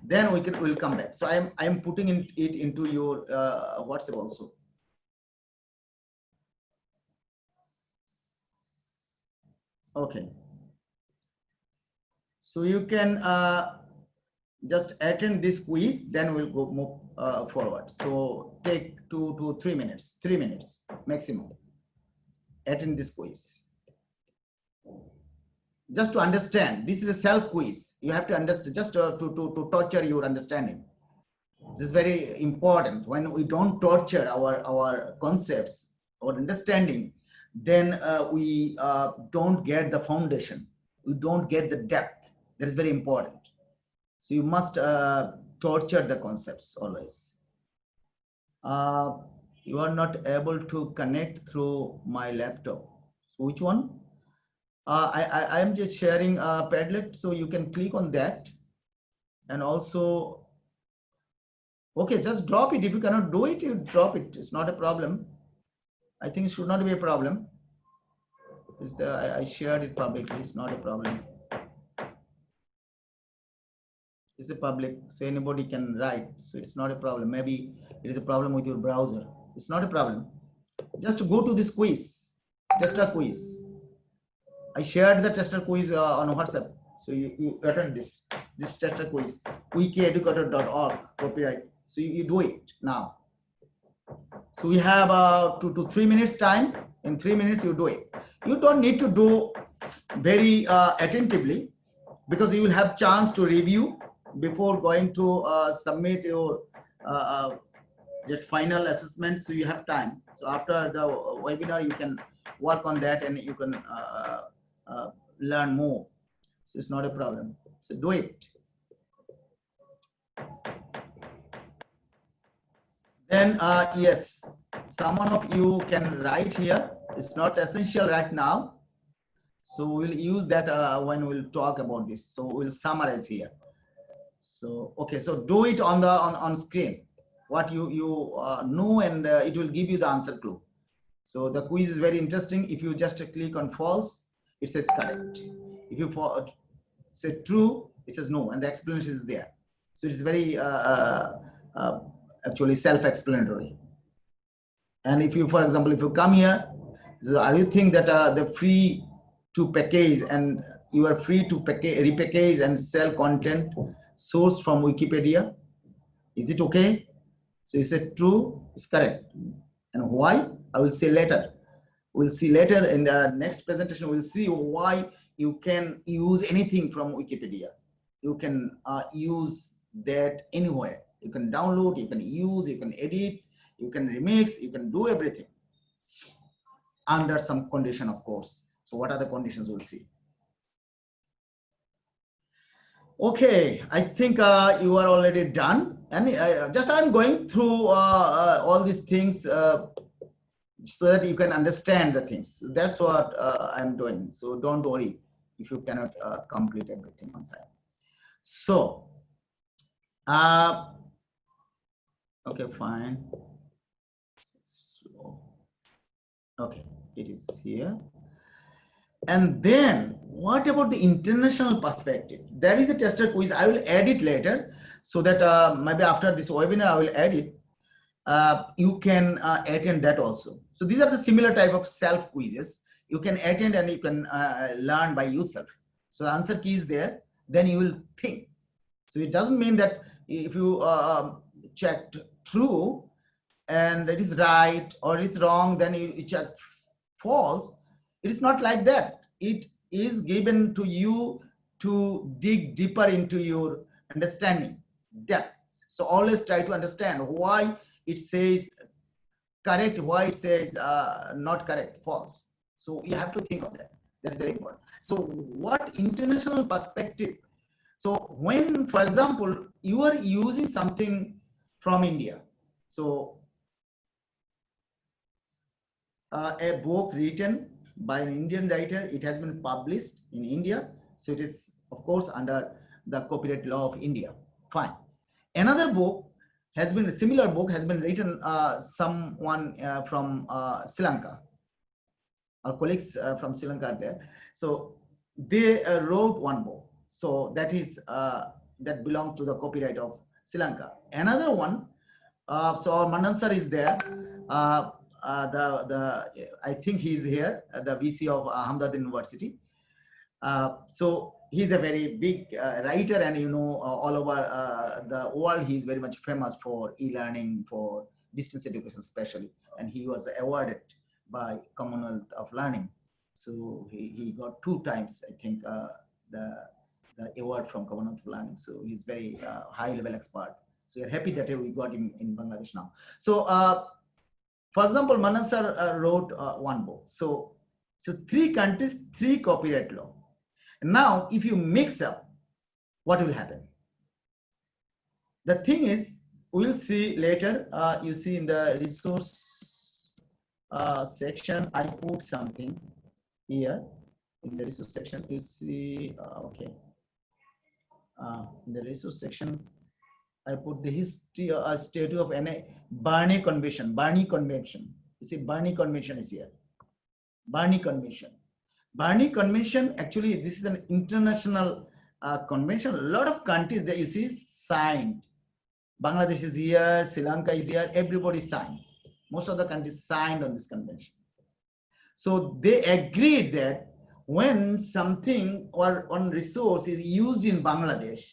Then we'll come back. So I'm putting it into your WhatsApp also. Okay. So you can just attend this quiz, then we'll go move forward. So take 2 to 3 minutes, 3 minutes maximum. Attend this quiz. Just to understand, this is a self quiz. You have to understand, just to torture your understanding. This is very important. When we don't torture our concepts, our understanding, then we don't get the foundation. We don't get the depth. That is very important. So you must torture the concepts always. You are not able to connect through my laptop. So which one? I am just sharing Padlet, so you can click on that. And also, okay, just drop it. If you cannot do it, you drop it. It's not a problem. I think it should not be a problem. I shared it publicly. It's not a problem. It's a public, so anybody can write. So it's not a problem. Maybe it is a problem with your browser. It's not a problem. Just go to this quiz, tester quiz. I shared the tester quiz on WhatsApp. So you attend this tester quiz, wikieducator.org, copyright. So you do it now. So we have 2 to 3 minutes time. In 3 minutes, you do it. You don't need to do very attentively, because you will have chance to review before going to submit your final assessment. So you have time. So after the webinar, you can work on that and you can learn more. So it's not a problem. So do it. Then yes, someone of you can write here. It's not essential right now. So we'll use that when we'll talk about this. So we'll summarize here. So okay, so do it on screen. What you know, and it will give you the answer clue. So the quiz is very interesting. If you just click on false, it says correct. If you say true, it says no, and the explanation is there. So it's very actually self-explanatory. And if you, for example, if you come here, so are you think that the free to package and you are free to repackage and sell content sourced from Wikipedia? Is it okay? So you said true, it's correct. And why? I will say later. We'll see later in the next presentation. We'll see why you can use anything from Wikipedia. You can use that anywhere. You can download, you can use, you can edit, you can remix, you can do everything under some condition, of course. So what are the conditions? We'll see. Okay, I think you are already done. And just I'm going through all these things so that you can understand the things. That's what I'm doing. So don't worry if you cannot complete everything on time. So, okay, fine. Okay, it is here. And then what about the international perspective? There is a tester quiz. I will add it later so that maybe after this webinar, I will add it. You can attend that also. So these are the similar type of self quizzes. You can attend and you can learn by yourself. So the answer key is there, then you will think. So it doesn't mean that if you checked true and it is right or it's wrong, then you check false. It is not like that. It is given to you to dig deeper into your understanding, depth. So always try to understand why it says correct, why it says not correct, false. So you have to think of that. That's very important. So what international perspective? So when, for example, you are using something from India, so a book written by an Indian writer, it has been published in India. So it is, of course, under the copyright law of India. Fine. Another book has been, a similar book has been written, someone from Sri Lanka. Our colleagues from Sri Lanka are there. So they wrote one book. So that is, that belongs to the copyright of Sri Lanka. Another one, so our Manan sir is there. I think he's here, the VC of Ahmedabad University. So he's a very big writer, and you know, all over the world, he's very much famous for e-learning, for distance education especially, and he was awarded by Commonwealth of Learning. So he got 2 times, I think, the award from Commonwealth of Learning. So he's very high level expert. So we're happy that we got him in Bangladesh now. So for example, Manan sir wrote one book. So 3 countries, 3 copyright law. Now, if you mix up, what will happen? The thing is, we'll see later. You see in the resource section, I put something here in the resource section. You see, okay. In the resource section, I put the history, statute of Barney Convention. Barney Convention. You see, Barney Convention is here. Barney Convention. Barney Convention, actually, this is an international convention. A lot of countries that you see signed. Bangladesh is here, Sri Lanka is here, everybody signed. Most of the countries signed on this convention. So they agreed that when something or one resource is used in Bangladesh,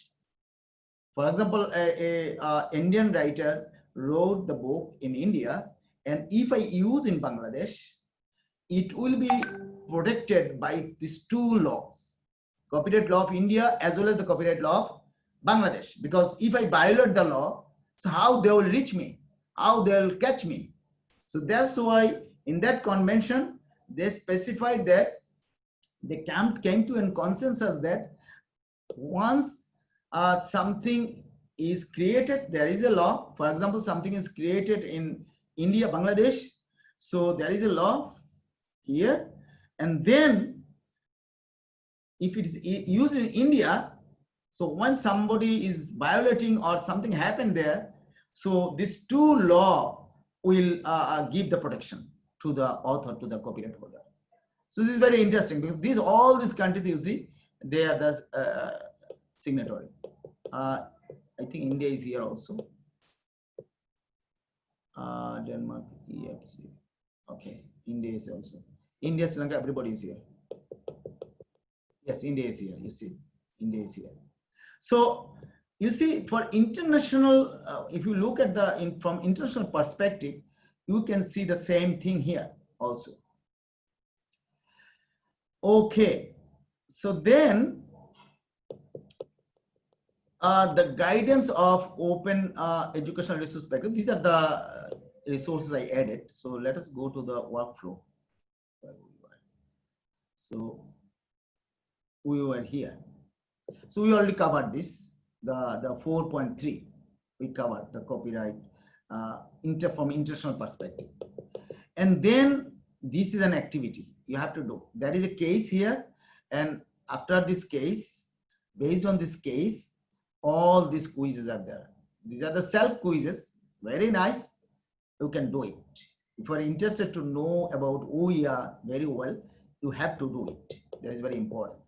for example, a Indian writer wrote the book in India, and if I use in Bangladesh, it will be protected by these 2 laws, copyright law of India as well as the copyright law of Bangladesh. Because if I violate the law, so how they will reach me, how they will catch me. So that's why in that convention, they specified that they came to a consensus that once something is created, there is a law. For example, something is created in India, Bangladesh. So there is a law here. And then if it is used in India, so when somebody is violating or something happened there, so these 2 law will give the protection to the author, to the copyright holder. So this is very interesting because all these countries you see, they are the signatory. I think India is here also. Denmark, EFG. Okay, India is also. India, Sri Lanka, everybody is here. Yes, India is here. You see, India is here. So you see, for international, if you look at from international perspective, you can see the same thing here also. Okay, so then the guidance of open educational resource package. These are the resources I added. So let us go to the workflow. So we were here. So we already covered this, the 4.3. We covered the copyright from international perspective. And then this is an activity you have to do. There is a case here. And after this case, based on this case, all these quizzes are there. These are the self quizzes. Very nice. You can do it. If you are interested to know about OER very well, you have to do it. That is very important.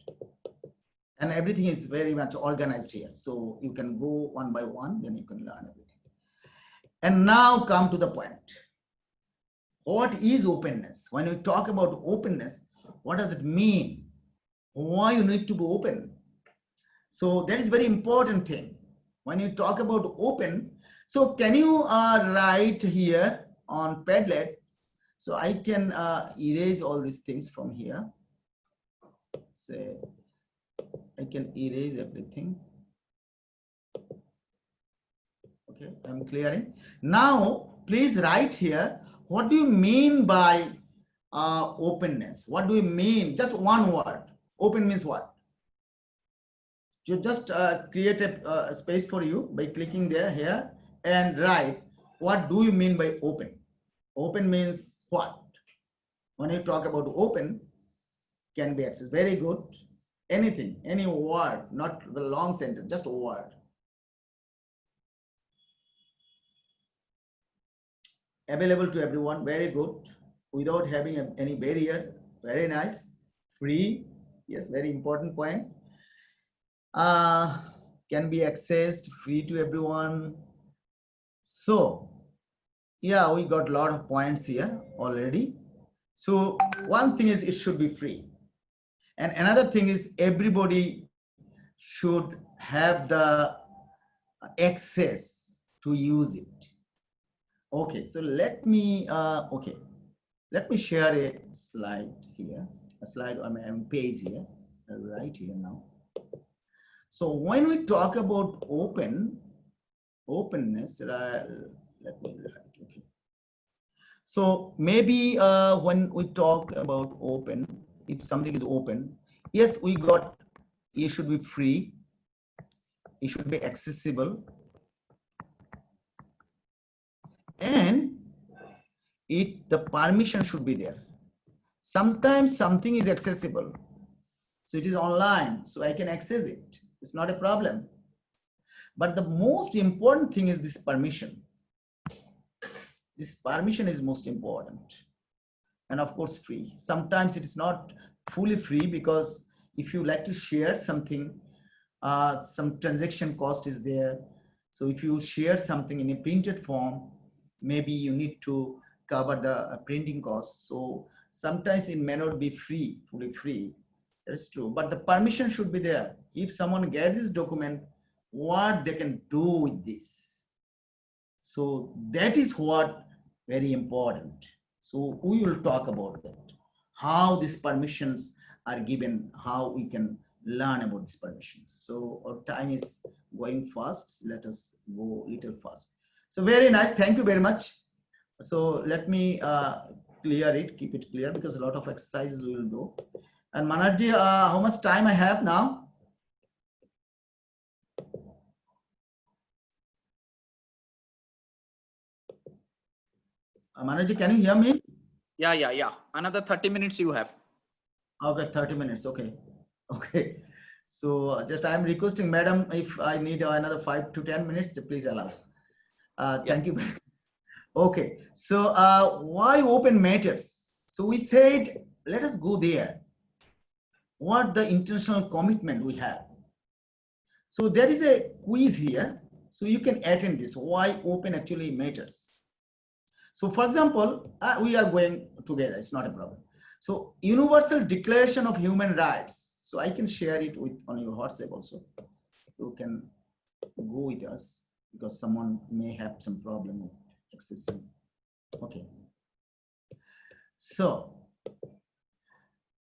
And everything is very much organized here. So you can go one by one, then you can learn everything. And now come to the point. What is openness? When we talk about openness, what does it mean? Why you need to be open? So that is very important thing. When you talk about open, so can you write here on Padlet? So I can erase all these things from here. Say, I can erase everything. Okay, I'm clearing. Now, please write here, what do you mean by openness? What do you mean? Just one word. Open means what? You just create a space for you by clicking there here and write, what do you mean by open? Open means what? When you talk about open, can be accessed. Very good. Anything, any word, not the long sentence, just a word. Available to everyone, very good. Without having any barrier, very nice. Free, yes, very important point. Can be accessed, free to everyone. So, yeah, we got a lot of points here already. So one thing is it should be free. And another thing is everybody should have the access to use it. Okay, so let me share a slide here, a slide on my page here, right here now. So when we talk about openness, let me write, okay. So maybe when we talk about open, if something is open, yes, we got, it should be free, it should be accessible, and the permission should be there. Sometimes something is accessible, so it is online, so I can access it. It's not a problem. But the most important thing is this permission. This permission is most important. And of course, free. Sometimes it is not fully free because if you like to share something, some transaction cost is there. So if you share something in a printed form, maybe you need to cover the printing costs. So sometimes it may not be free, fully free. That's true, but the permission should be there. If someone gets this document, what they can do with this. So that is what very important. So we will talk about that. How these permissions are given, how we can learn about these permissions. So our time is going fast. Let us go a little fast. So very nice. Thank you very much. So let me clear it, keep it clear because a lot of exercises we will do. And Manarji, how much time I have now? Manarji, can you hear me?
Yeah. Another 30 minutes you have.
Okay, 30 minutes. Okay. Okay. So just I'm requesting, madam, if I need another 5 to 10 minutes, please allow. Thank you. Okay, so why open matters? So we said, let us go there. What the intentional commitment we have. So there is a quiz here. So you can attend this, why open actually matters. So for example, we are going together, it's not a problem. So Universal Declaration of Human Rights. So I can share it with on your WhatsApp also. You can go with us because someone may have some problem with accessing. Okay. So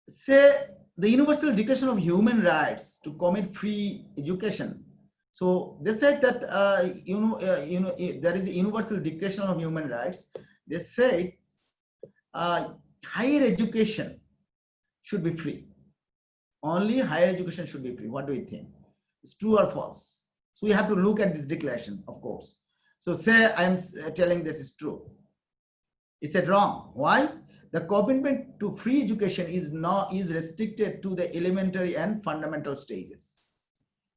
say the Universal Declaration of Human Rights to commit free education. So they said that there is a Universal Declaration of Human Rights. They said higher education should be free. Only higher education should be free. What do you think? It's true or false? So we have to look at this declaration, of course. So say I am telling this is true. Is it wrong? Why? The commitment to free education is restricted to the elementary and fundamental stages.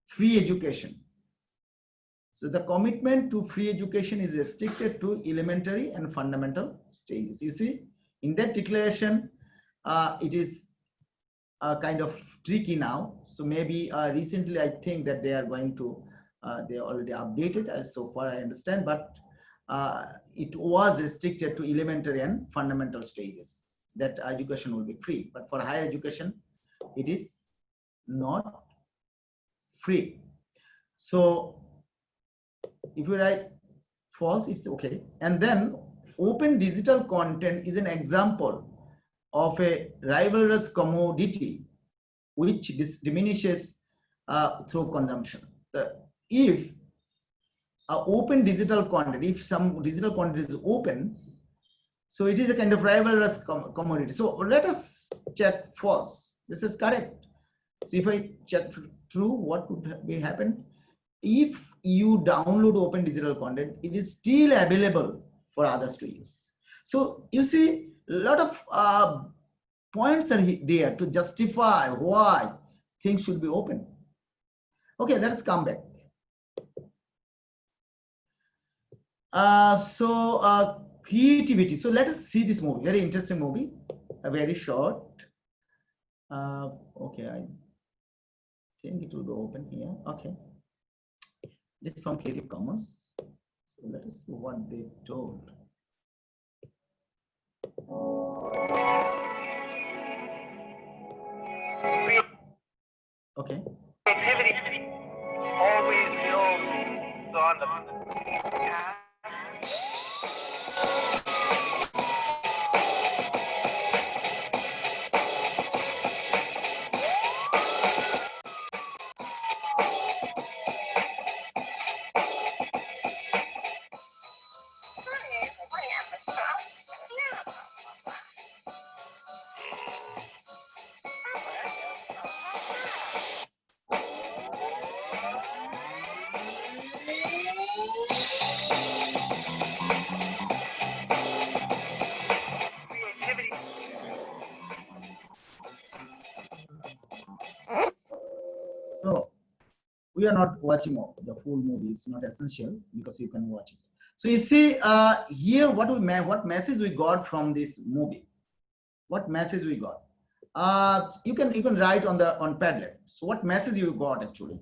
Free education. So the commitment to free education is restricted to elementary and fundamental stages. You see, in that declaration, it is kind of tricky now. So maybe recently I think that they are going to, they already updated as so far I understand, but it was restricted to elementary and fundamental stages that education will be free. But for higher education, it is not free. So if you write false, it's okay. And then open digital content is an example of a rivalrous commodity which diminishes through consumption. If open digital content, if some digital content is open, so it is a kind of rivalrous commodity. So let us check false. This is correct. So if I check true, what would be happen? If you download open digital content, it is still available for others to use. So you see a lot of points are there to justify why things should be open. Okay, let's come back. Creativity. So let us see this movie. Very interesting movie. Very short. Okay, I think it will be open here. Okay. This is from Creative Commons. So let us see what they told. Okay.
Creativity always builds on the past.
So we are not watching the full movie. It's not essential because you can watch it. So you see here what message we got from this movie. What message we got? You can write on Padlet. So what message you got actually?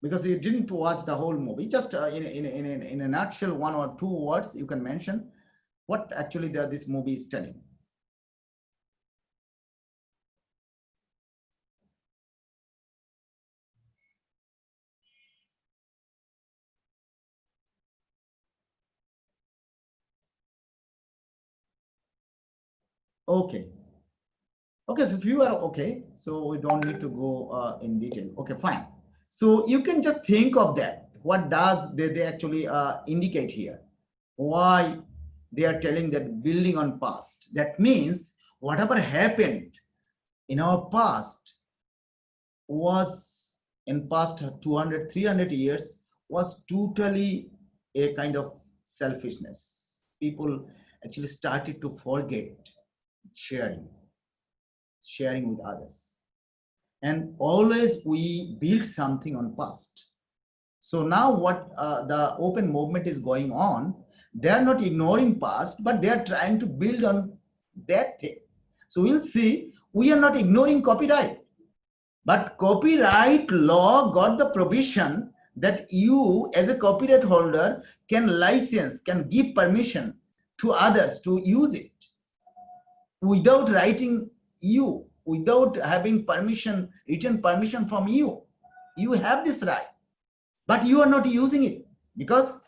Because you didn't watch the whole movie. Just in a nutshell, 1 or 2 words you can mention what actually this movie is telling. Okay. Okay, so if you are okay, so we don't need to go in detail. Okay, fine. So you can just think of that. What does they actually indicate here? Why they are telling that building on past? That means whatever happened in our past was in past 200, 300 years was totally a kind of selfishness. People actually started to forget sharing with others. And always we build something on past. So now what the open movement is going on, they are not ignoring past, but they are trying to build on that thing. So we'll see, we are not ignoring copyright, but copyright law got the provision that you as a copyright holder can license, can give permission to others to use it without writing you, without having permission, written permission from you. You have this right, but you are not using it because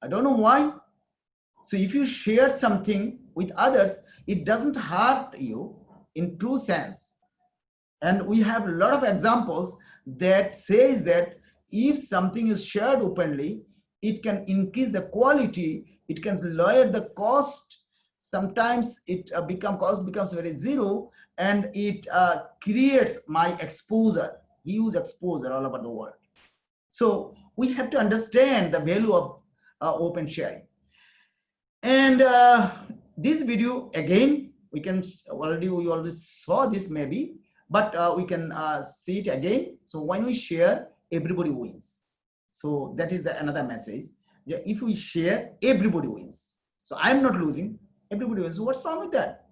I don't know why. So if you share something with others, it doesn't hurt you in true sense. And we have a lot of examples that says that if something is shared openly, it can increase the quality, it can lower the cost. Sometimes it cost becomes very zero, and it creates my exposure, huge exposure all over the world. So we have to understand the value of open sharing. And this video, again, we already saw this maybe, but we can see it again. So when we share, everybody wins. So that is another message. If we share, everybody wins. So I'm not losing, everybody wins. So what's wrong with that?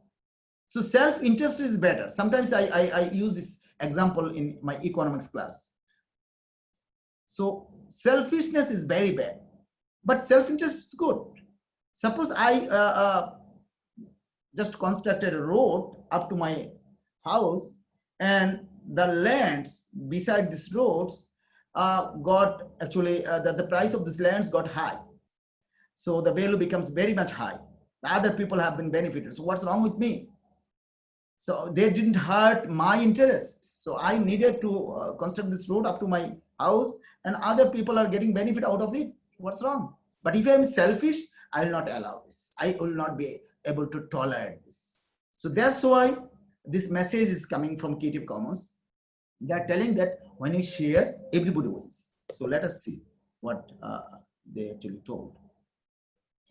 So self-interest is better. Sometimes I use this example in my economics class. So selfishness is very bad, but self-interest is good. Suppose I just constructed a road up to my house, and the lands beside these roads got actually, the price of these lands got high. So the value becomes very much high. The other people have been benefited. So what's wrong with me? So they didn't hurt my interest. So I needed to construct this road up to my house, and other people are getting benefit out of it. What's wrong? But if I am selfish, I will not allow this. I will not be able to tolerate this. So that's why this message is coming from Creative Commons. They are telling that when you share, everybody wins. So let us see what they actually told.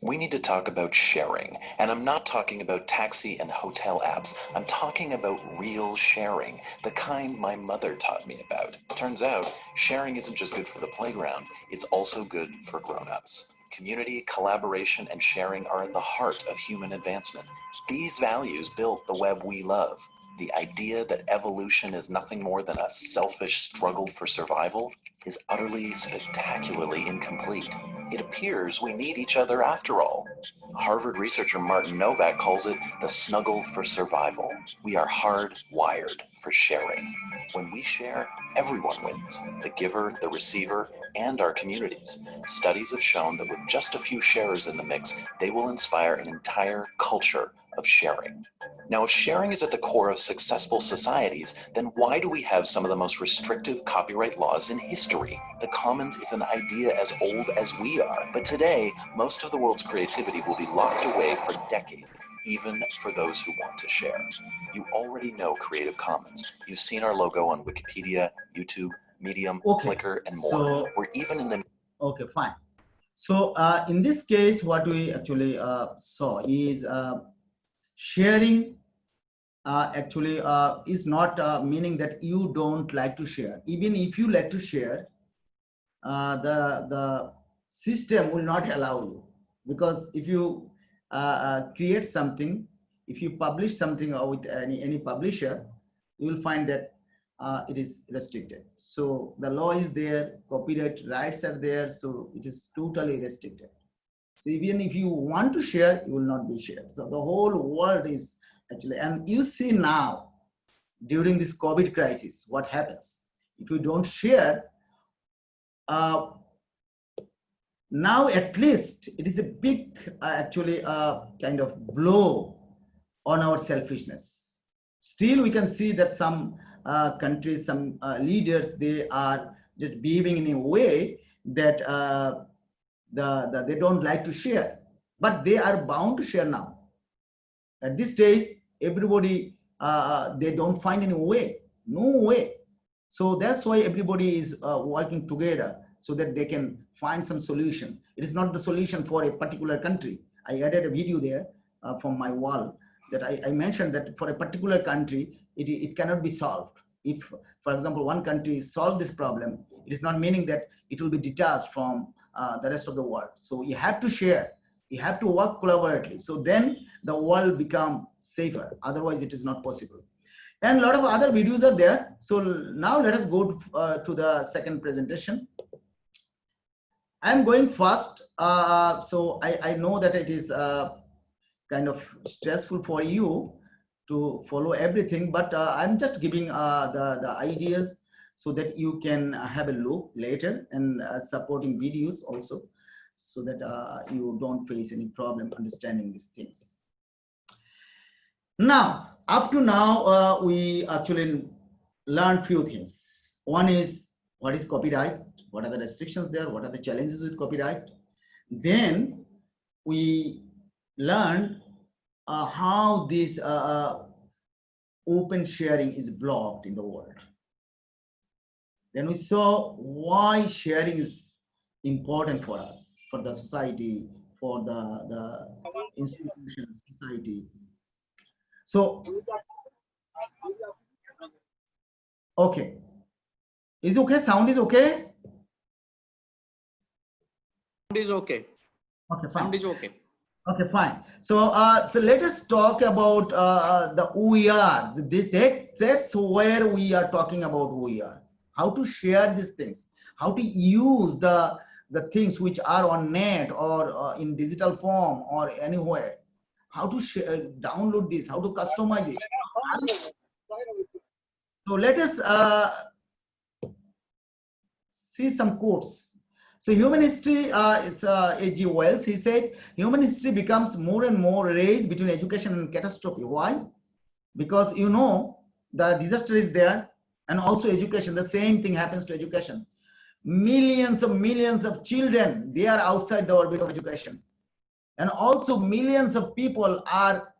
We need to talk about sharing, and I'm not talking about taxi and hotel apps. I'm talking about real sharing, the kind my mother taught me about. Turns out, sharing isn't just good for the playground, it's also good for grown-ups. Community, collaboration, and sharing are at the heart of human advancement. These values built the web we love. The idea that evolution is nothing more than a selfish struggle for survival is utterly, spectacularly incomplete. It appears we need each other after all. Harvard researcher Martin Novak calls it the snuggle for survival. We are hardwired for sharing. When we share, everyone wins, the giver, the receiver, and our communities. Studies have shown that with just a few sharers in the mix, they will inspire an entire culture of sharing. Now, if sharing is at the core of successful societies, then why do we have some of the most restrictive copyright laws in history? The commons is an idea as old as we are, but today, most of the world's creativity will be locked away for decades, even for those who want to share. You already know Creative Commons. You've seen our logo on Wikipedia, YouTube, Medium, Flickr, and more.
So,
we're even in the...
Okay, fine. So in this case, what we actually saw is sharing actually is not meaning that you don't like to share. Even if you like to share, the system will not allow you, because if you create something, if you publish something with any publisher, you will find that it is restricted. So the law is there, copyright rights are there, so it is totally restricted. So even if you want to share, you will not be shared. So the whole world is actually, and you see now during this COVID crisis, what happens if you don't share. Now at least it is a big actually kind of blow on our selfishness. Still we can see that some countries, some leaders, they are just behaving in a way that they don't like to share, but they are bound to share now. At this stage, everybody, they don't find any way, no way. So that's why everybody is working together so that they can find some solution. It is not the solution for a particular country. I added a video there from my wall that I mentioned that for a particular country, it cannot be solved. If, for example, one country solve this problem, it is not meaning that it will be detached from the rest of the world. So you have to share, you have to work collaboratively. So then the world become safer. Otherwise, it is not possible. And a lot of other videos are there. So now let us go to the second presentation. I'm going fast. So I know that it is kind of stressful for you to follow everything, but I'm just giving the ideas so that you can have a look later, and supporting videos also, so that you don't face any problem understanding these things. Now, up to now, we actually learned few things. One is, what is copyright? What are the restrictions there? What are the challenges with copyright? Then we learned how this open sharing is blocked in the world. Then we saw why sharing is important for us, for the society, for the institution, society. So, okay. Is okay? Sound is okay?
Sound is okay.
Okay, fine.
Sound is okay.
Okay, fine. So, so let us talk about the who we are. That's where we are talking about who we are. How to share these things. How to use the things which are on net or in digital form or anywhere. How to download this. How to customize it. So let us see some quotes. So human history, it's A.G. Wells, he said, human history becomes more and more raised between education and catastrophe. Why? Because you know, the disaster is there, and also education, the same thing happens to education. Millions of children, they are outside the orbit of education. And also millions of people are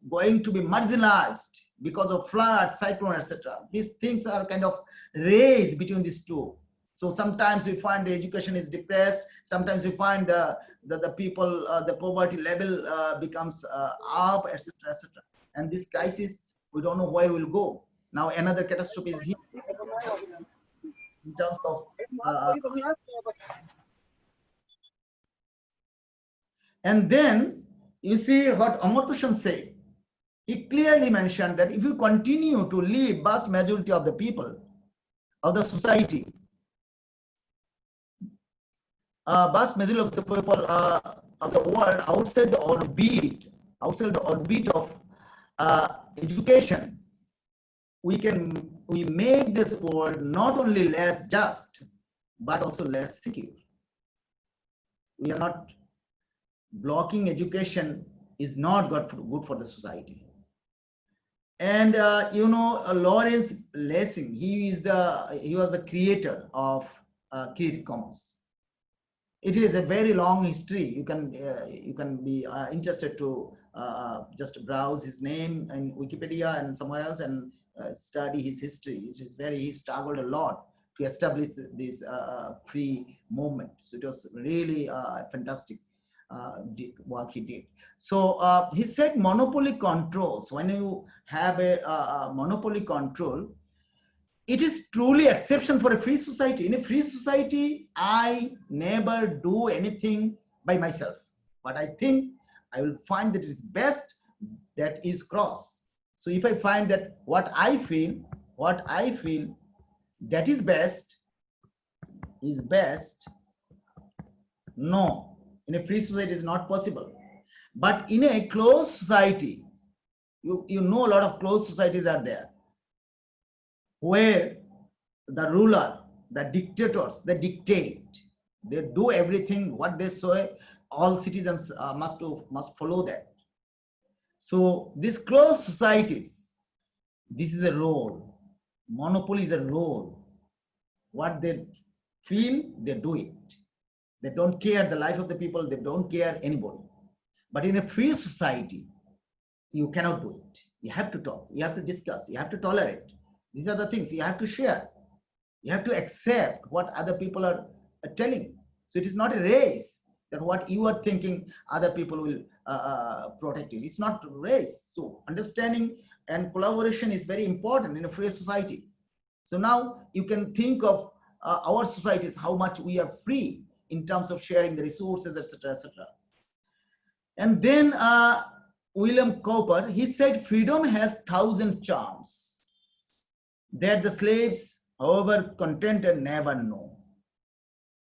going to be marginalized because of flood, cyclone, etc. These things are kind of raised between these two. So sometimes we find the education is depressed. Sometimes we find the people, the poverty level becomes up, etc., etc. And this crisis, we don't know where we'll go. Now another catastrophe is here in terms of. And then you see what Amartya Sen said. He clearly mentioned that if you continue to leave vast majority of the people, of the society, vast majority of the people of the world outside the orbit of education, we make this world not only less just, but also less secure. We are not blocking education is not good for the society. And you know, Lawrence Lessing, he was the creator of Creative Commons. It is a very long history. You can be interested to just browse his name in Wikipedia and somewhere else and study his history. He struggled a lot to establish this free movement. So it was really fantastic work he did. So he said monopoly controls. When you have a monopoly control, it is truly exception for a free society. In a free society, I never do anything by myself. But I think I will find that it is best that is cross. So if I find that what I feel that is best, no. In a free society, it is not possible. But in a closed society, you know a lot of closed societies are there, where the ruler, the dictators, they dictate, they do everything what they say. All citizens must follow that. So these closed societies, this is a role. Monopoly is a role. What they feel, they do it. They don't care the life of the people. They don't care anybody. But in a free society, you cannot do it. You have to talk. You have to discuss. You have to tolerate. These are the things you have to share. You have to accept what other people are telling. So it is not a race that what you are thinking other people will protect you. It's not a race. So understanding and collaboration is very important in a free society. So now you can think of our societies, how much we are free in terms of sharing the resources, etc., etc. And then William Cowper, he said, freedom has 1,000 charms that the slaves, however contented, never know.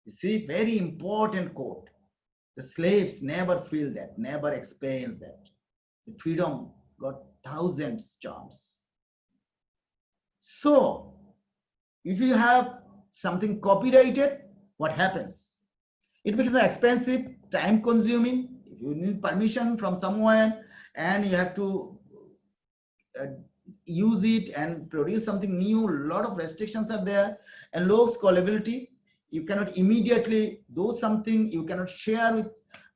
You see, very important quote. The slaves never feel that, never experience that. The freedom got 1,000 charms. So, if you have something copyrighted, what happens? It becomes expensive, time consuming. If you need permission from someone and you have to use it and produce something new, a lot of restrictions are there, and low scalability. You cannot immediately do something, you cannot share with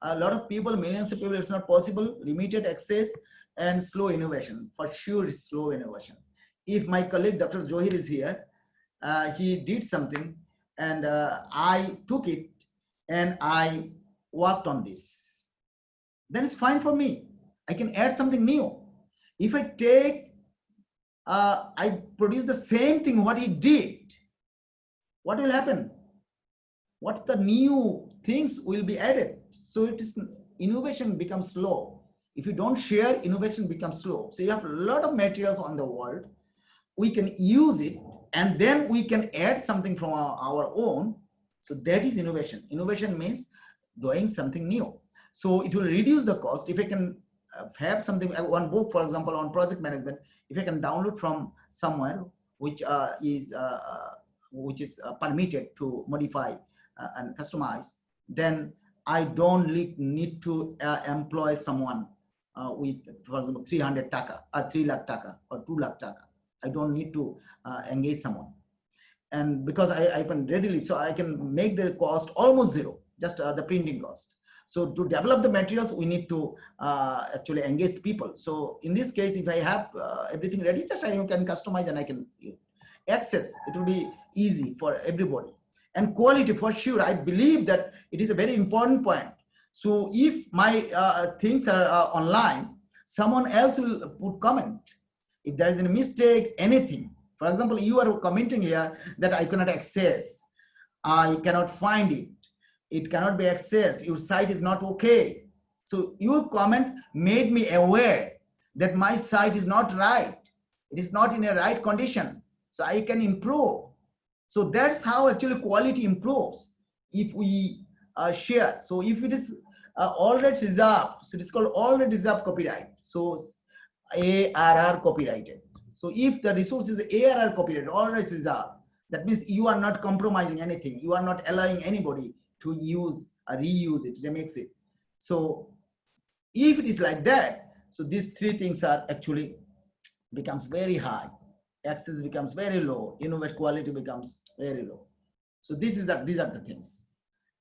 a lot of people, millions of people, it's not possible, limited access, and slow innovation. For sure, it's slow innovation. If my colleague Dr. Johir is here, he did something and I took it and I worked on this, then it's fine for me. I can add something new. If I take, I produce the same thing what he did, what will happen? What the new things will be added? So it is, innovation becomes slow. If you don't share, innovation becomes slow. So you have a lot of materials on the world. We can use it and then we can add something from our own. So that is innovation. Innovation means doing something new. So it will reduce the cost. If I can have something, one book, for example, on project management, if I can download from somewhere which is permitted to modify and customize, then I don't need to employ someone with, for example, 300 taka, 3 lakh taka or 2 lakh taka. I don't need to engage someone. And because I can readily, so I can make the cost almost zero, just the printing cost. So to develop the materials, we need to actually engage people. So in this case, if I have everything ready, just I can customize and I can access. It will be easy for everybody. And quality, for sure, I believe that it is a very important point. So if my things are online, someone else will put comment. If there is a mistake, anything. For example, you are commenting here that I cannot access, I cannot find it, it cannot be accessed, your site is not okay. So your comment made me aware that my site is not right. It is not in a right condition. So I can improve. So that's how actually quality improves if we share. So if it is already reserved, so it is called already reserved copyright. So ARR copyrighted. So if the resource is ARR copyrighted, already reserved, that means you are not compromising anything. You are not allowing anybody to use or reuse it, remix it. So if it is like that, so these three things are actually becomes very high. Access becomes very low, innovation quality becomes very low. So these are the things.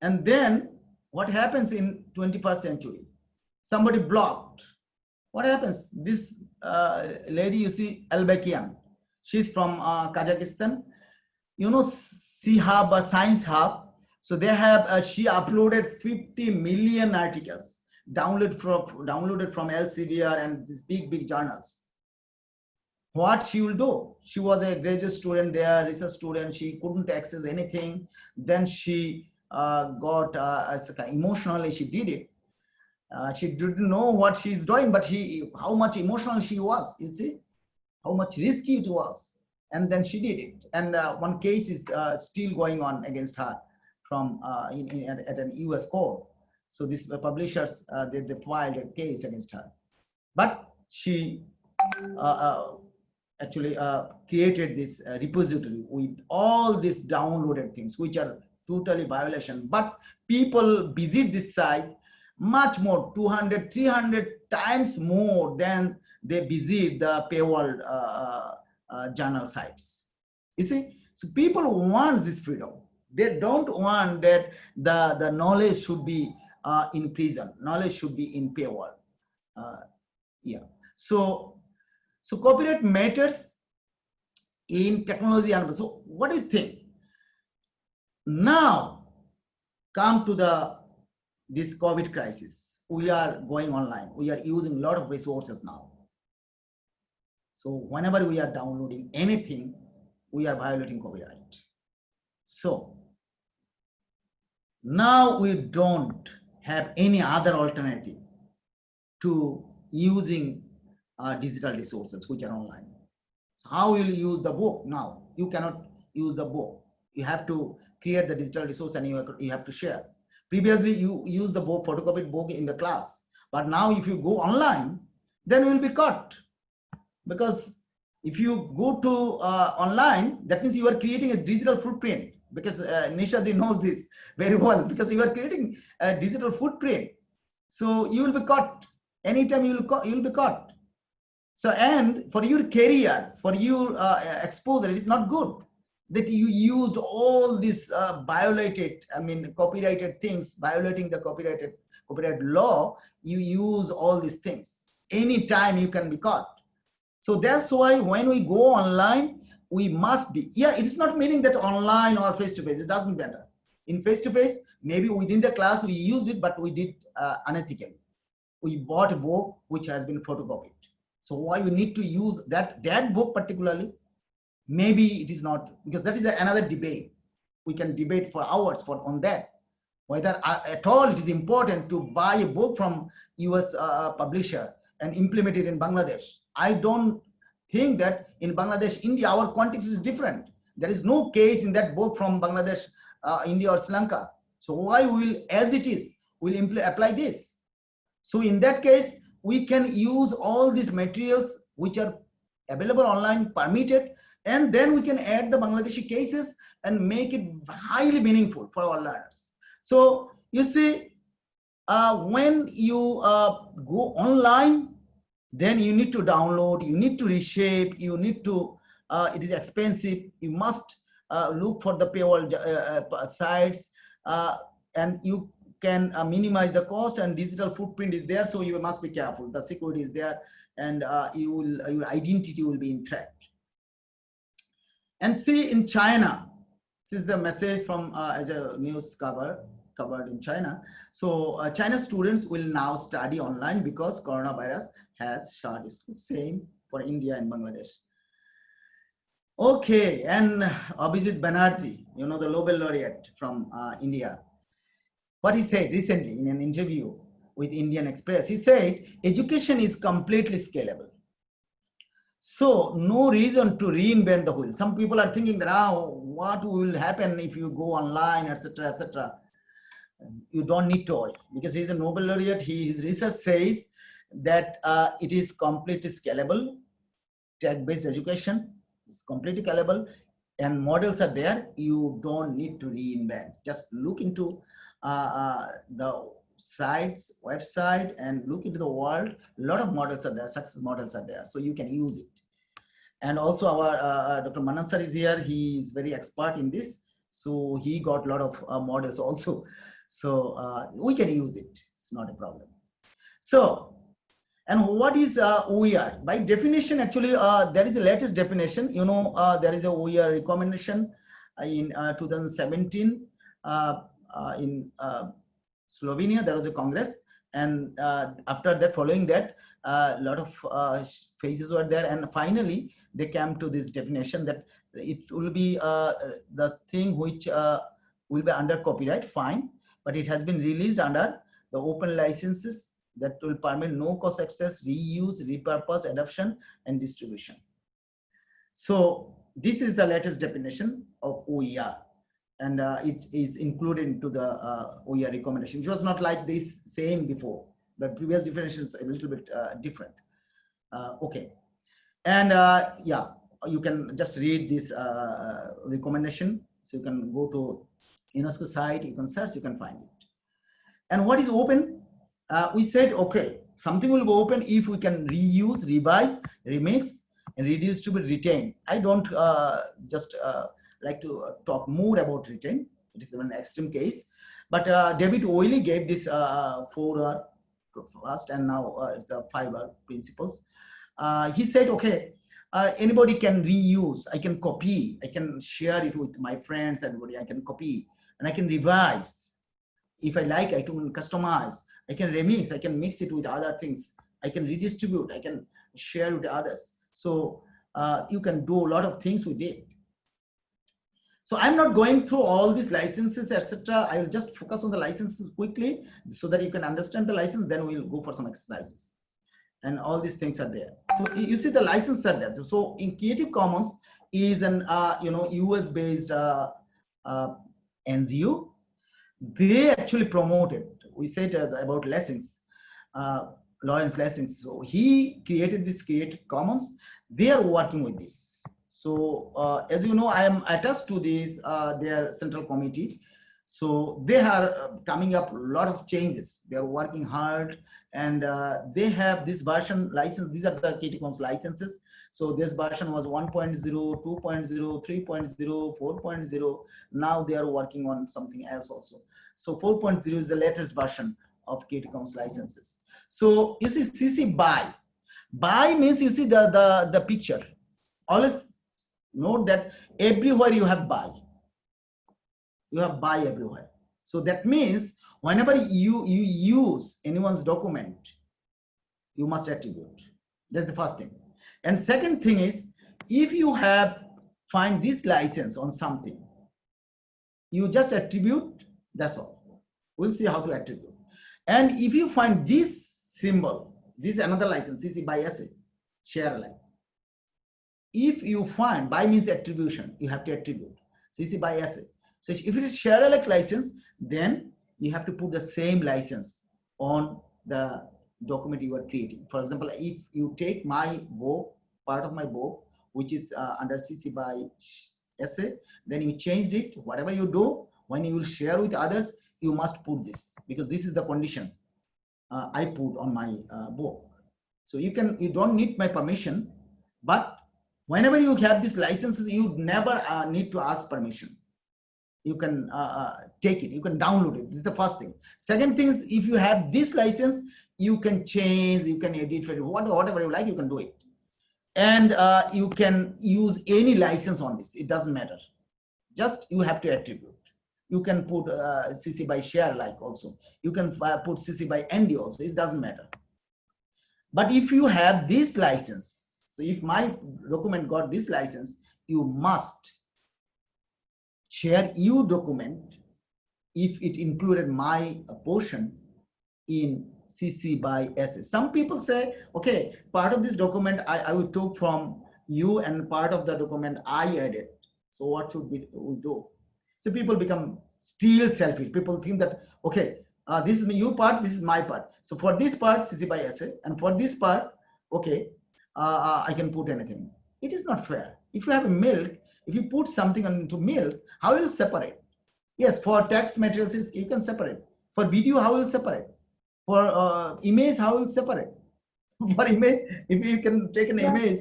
And then what happens in 21st century? Somebody blocked. What happens? This lady you see, Albakian, she's from Kazakhstan. You know, C-Hub or Science Hub. So they have, she uploaded 50 million articles downloaded from Elsevier and these big journals. What she will do? She was a graduate student there, research student. She couldn't access anything. Then she got emotionally. She did it. She didn't know what she's doing, but how much emotional she was. You see, how much risky it was. And then she did it. And one case is still going on against her from at an US court. So these publishers they filed a case against her, but she actually created this repository with all these downloaded things, which are totally violation. But people visit this site much more, 200, 300 times more than they visit the paywall journal sites. You see, so people want this freedom. They don't want that the knowledge should be in prison. Knowledge should be in paywall. Yeah. So copyright matters in technology. And so what do you think? Now come to this COVID crisis. We are going online. We are using a lot of resources now. So whenever we are downloading anything, we are violating copyright. So now we don't have any other alternative to using digital resources which are online. So how will you use the book now? You cannot use the book. You have to create the digital resource and you have to share. Previously, you use the book, photocopied book in the class, but now if you go online, then you will be caught. Because if you go to online, that means you are creating a digital footprint. Because Nishaji knows this very well, because you are creating a digital footprint. So you will be caught. Anytime you will be caught. So, and for your career, for your exposure, it is not good that you used all these copyrighted things, violating the copyright law. You use all these things. Anytime you can be caught. So that's why when we go online, we must be, it is not meaning that online or face-to-face, it doesn't matter. In face-to-face, maybe within the class we used it, but we did unethically. We bought a book which has been photocopied. So why we need to use that book particularly? Maybe it is not, because that is another debate. We can debate for hours on that, whether at all it is important to buy a book from US publisher and implement it in Bangladesh. I don't think that in Bangladesh, India, our context is different. There is no case in that book from Bangladesh, India or Sri Lanka. So why will, as it is, we'll apply this? So in that case, we can use all these materials which are available online, permitted, and then we can add the Bangladeshi cases and make it highly meaningful for our learners. So you see, when you go online, then you need to download, you need to reshape, you need to, it is expensive, you must look for the paywall sites, and you can minimize the cost, and digital footprint is there, so you must be careful. The security is there, and your identity will be in threat. And see, in China, this is the message from as a news covered in China. So China students will now study online because coronavirus has shut school. Same for India and Bangladesh. Okay, and Abhijit Banerjee, the Nobel laureate from India. What he said recently in an interview with Indian Express, he said, education is completely scalable. So no reason to reinvent the wheel. Some people are thinking that, what will happen if you go online, etc., etc. You don't need to worry, because he's a Nobel laureate. His research says that it is completely scalable. Tech-based education is completely scalable, and models are there. You don't need to reinvent. Just look into the sites, website, and look into the world. A lot of models are there, success models are there, so you can use it. And also our Dr. Manan sir is here. He is very expert in this, so he got a lot of models also. So we can use it. It's not a problem. So, and what is OER? By definition, actually, there is a latest definition. There is a OER recommendation in 2017 in Slovenia. There was a congress, and after that, following that, a lot of phases were there, and finally they came to this definition that it will be the thing which will be under copyright, fine, but it has been released under the open licenses that will permit no cost access, reuse, repurpose, adoption, and distribution. So this is the latest definition of OER, and it is included into the OER recommendation. It was not like this same before, but previous definition is a little bit different. Okay, and yeah, you can just read this recommendation. So you can go to UNESCO site, you can search, you can find it. And what is open? We said, okay, something will be open if we can reuse, revise, remix, and redistribute, retain. I don't just like to talk more about retain. It is an extreme case. But David Oiley gave this 4R first, and now it's a 5R principles. He said, okay, anybody can reuse. I can copy. I can share it with my friends, everybody. I can copy, and I can revise. If I like, I can customize. I can remix. I can mix it with other things. I can redistribute. I can share with others. So you can do a lot of things with it. So I'm not going through all these licenses, etc. I will just focus on the licenses quickly so that you can understand the license. Then we'll go for some exercises. And all these things are there. So you see the licenses are there. So in Creative Commons is an US based NGO. They actually promoted. We said about Lessings, Lawrence Lessings. So he created this Creative Commons. They are working with this. So as you know, I am attached to this their central committee. So they are coming up a lot of changes. They are working hard, and they have this version license. These are the Creative Commons licenses. So this version was 1.0, 2.0, 3.0, 4.0. Now they are working on something else also. So 4.0 is the latest version of Creative Commons licenses. So you see CC BY. BY means you see the picture. Always note that everywhere you have BY. You have BY everywhere. So that means whenever you use anyone's document, you must attribute. That's the first thing. And second thing is, if you find this license on something, you just attribute, that's all. We'll see how to attribute. And if you find this symbol, this is another license, CC BY SA, share alike. If you find, BY means attribution, you have to attribute, CC BY SA. So if it is share alike license, then you have to put the same license on the document you are creating. For example, if you take my book, part of my book, which is under CC BY SA, then you changed it, whatever you do, when you will share with others, you must put this, because this is the condition I put on my book. So you don't need my permission, but whenever you have these licenses, you never need to ask permission. You can take it, you can download it. This is the first thing. Second thing is, if you have this license, you can change, you can edit, whatever you like, you can do it. And you can use any license on this, it doesn't matter. Just you have to attribute. You can put CC BY share alike also. You can put CC BY ND also, it doesn't matter. But if you have this license, so if my document got this license, you must share your document if it included my portion in CC BY SA. Some people say, okay, part of this document I will take from you, and part of the document I added. So what should we do? So people become still selfish. People think that, okay, this is your part, this is my part. So for this part, CC BY SA, and for this part, okay, I can put anything. It is not fair. If you have a milk, if you put something into milk, how will you separate? Yes, for text materials, you can separate. For video, how will you separate? For image, how will you separate? For image, if you can take an image,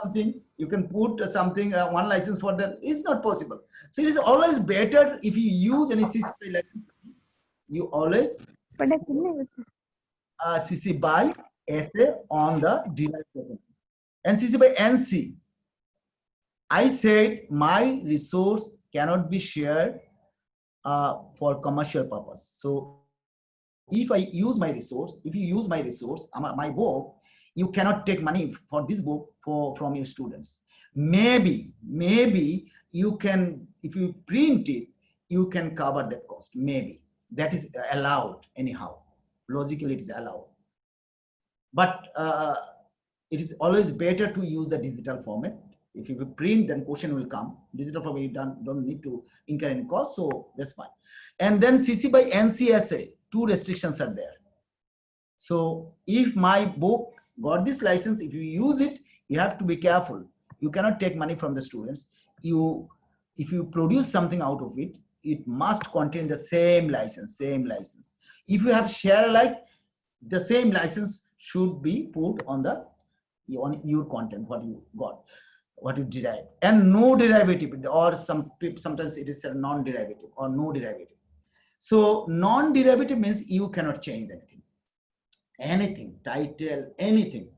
something, you can put something, one license for that. It's not possible. So it is always better if you use any CC BY license, you always CC BY SA on the derived document. And CC BY NC, I said my resource cannot be shared for commercial purpose. So if I use my resource, if you use my resource, my book, you cannot take money for this book from your students. Maybe you can, if you print it, you can cover that cost. Maybe that is allowed anyhow. Logically, it is allowed. But it is always better to use the digital format. If you print, then question will come. Digital format, you don't need to incur any cost, so that's fine. And then CC BY NCSA, two restrictions are there. So if my book got this license, if you use it, you have to be careful. You cannot take money from the students. If you produce something out of it, it must contain the same license, If you have share alike, the same license should be put on your content, what you got, what you derive, and no derivative, or sometimes it is a non-derivative or no derivative. So non-derivative means you cannot change anything, title, anything.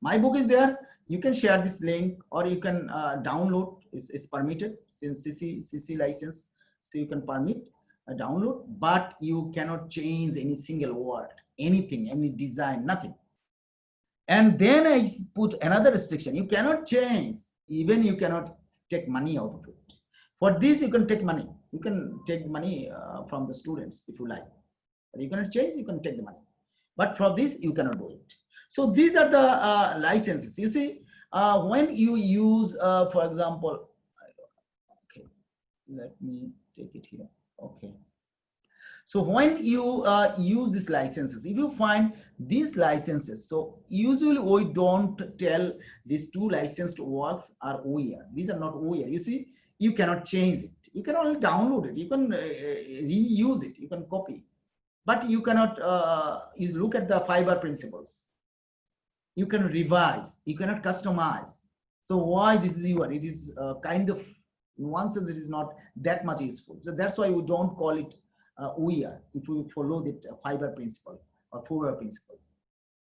My book is there, you can share this link, or you can download, it's permitted since CC license, so you can permit a download, but you cannot change any single word, anything, any design, nothing. And then I put another restriction. You cannot change, even you cannot take money out of it. For this, you can take money. You can take money from the students if you like. But you cannot change, you can take the money. But for this, you cannot do it. So these are the licenses. You see, when you use, for example, okay, let me take it here. Okay. So when you use these licenses, if you find these licenses, so usually we don't tell these two licensed works are OER. These are not OER. You see, you cannot change it. You can only download it. You can reuse it. You can copy. But you cannot, you look at the fiber principles. You can revise. You cannot customize. So why this is OER? It is kind of, in one sense, it is not that much useful. So that's why we don't call it OER if we follow the fiber principle or Fourier principle.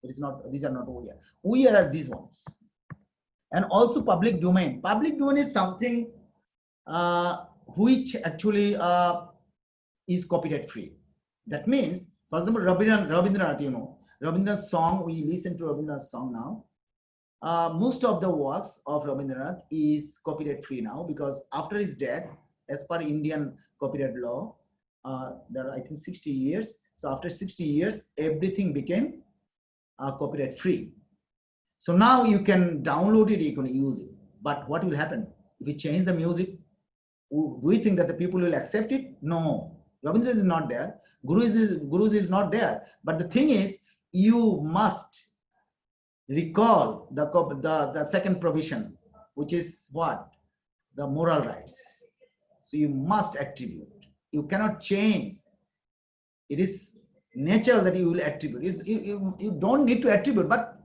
It is not, these are not OER. OER are these ones. And also public domain. Public domain is something which actually is copyright free. That means, for example, Rabindranath, you know, Rabindranath's song, we listen to Rabindranath's song now. Most of the works of Rabindranath is copyright free now, because after his death, as per Indian copyright law, there are, I think, 60 years. So after 60 years, everything became copyright free. So now you can download it, you can use it. But what will happen if you change the music? Do we think that the people will accept it? No. Rabindranath is not there. Guru is not there. But the thing is, you must recall the second provision, which is what? The moral rights. So you must attribute. You cannot change. It is nature that you will attribute. You don't need to attribute, but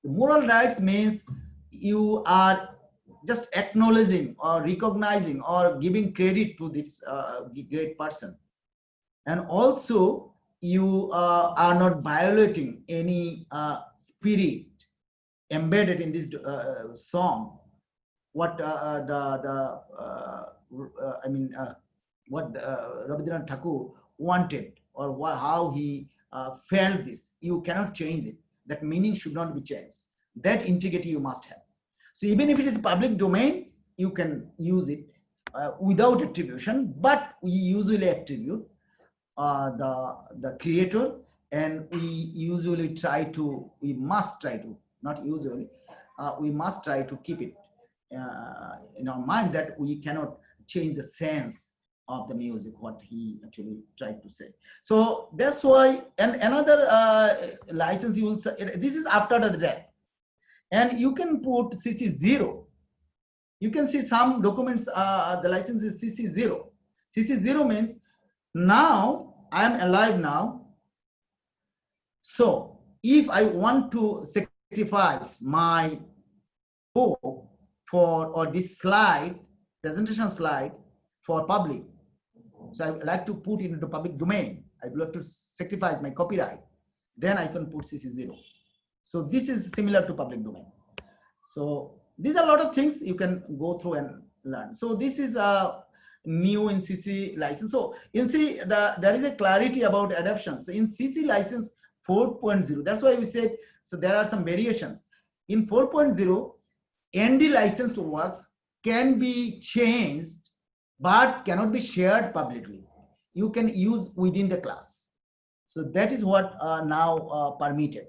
the moral rights means you are just acknowledging or recognizing or giving credit to this great person. And also you are not violating any spirit embedded in this song. What what Rabindranath Tagore wanted, or how he felt this, you cannot change it. That meaning should not be changed. That integrity you must have. So even if it is public domain, you can use it without attribution, but we usually attribute the creator, and we must try to, not usually, we must try to keep it in our mind that we cannot change the sense of the music, what he actually tried to say. So that's why, and another license you will say, this is after the death, and you can put CC0. You can see some documents, the license is CC0. CC0 means now I am alive now. So if I want to sacrifice my book for, or this slide, presentation slide for public, so I would like to put it into public domain, I would like to sacrifice my copyright, then I can put CC0. So this is similar to public domain. So these are a lot of things you can go through and learn. So this is a new in CC license. So you see there is a clarity about adoptions. So in CC license 4.0, that's why we said, so there are some variations. In 4.0, ND licensed works can be changed, but cannot be shared publicly. You can use within the class. So that is what now permitted.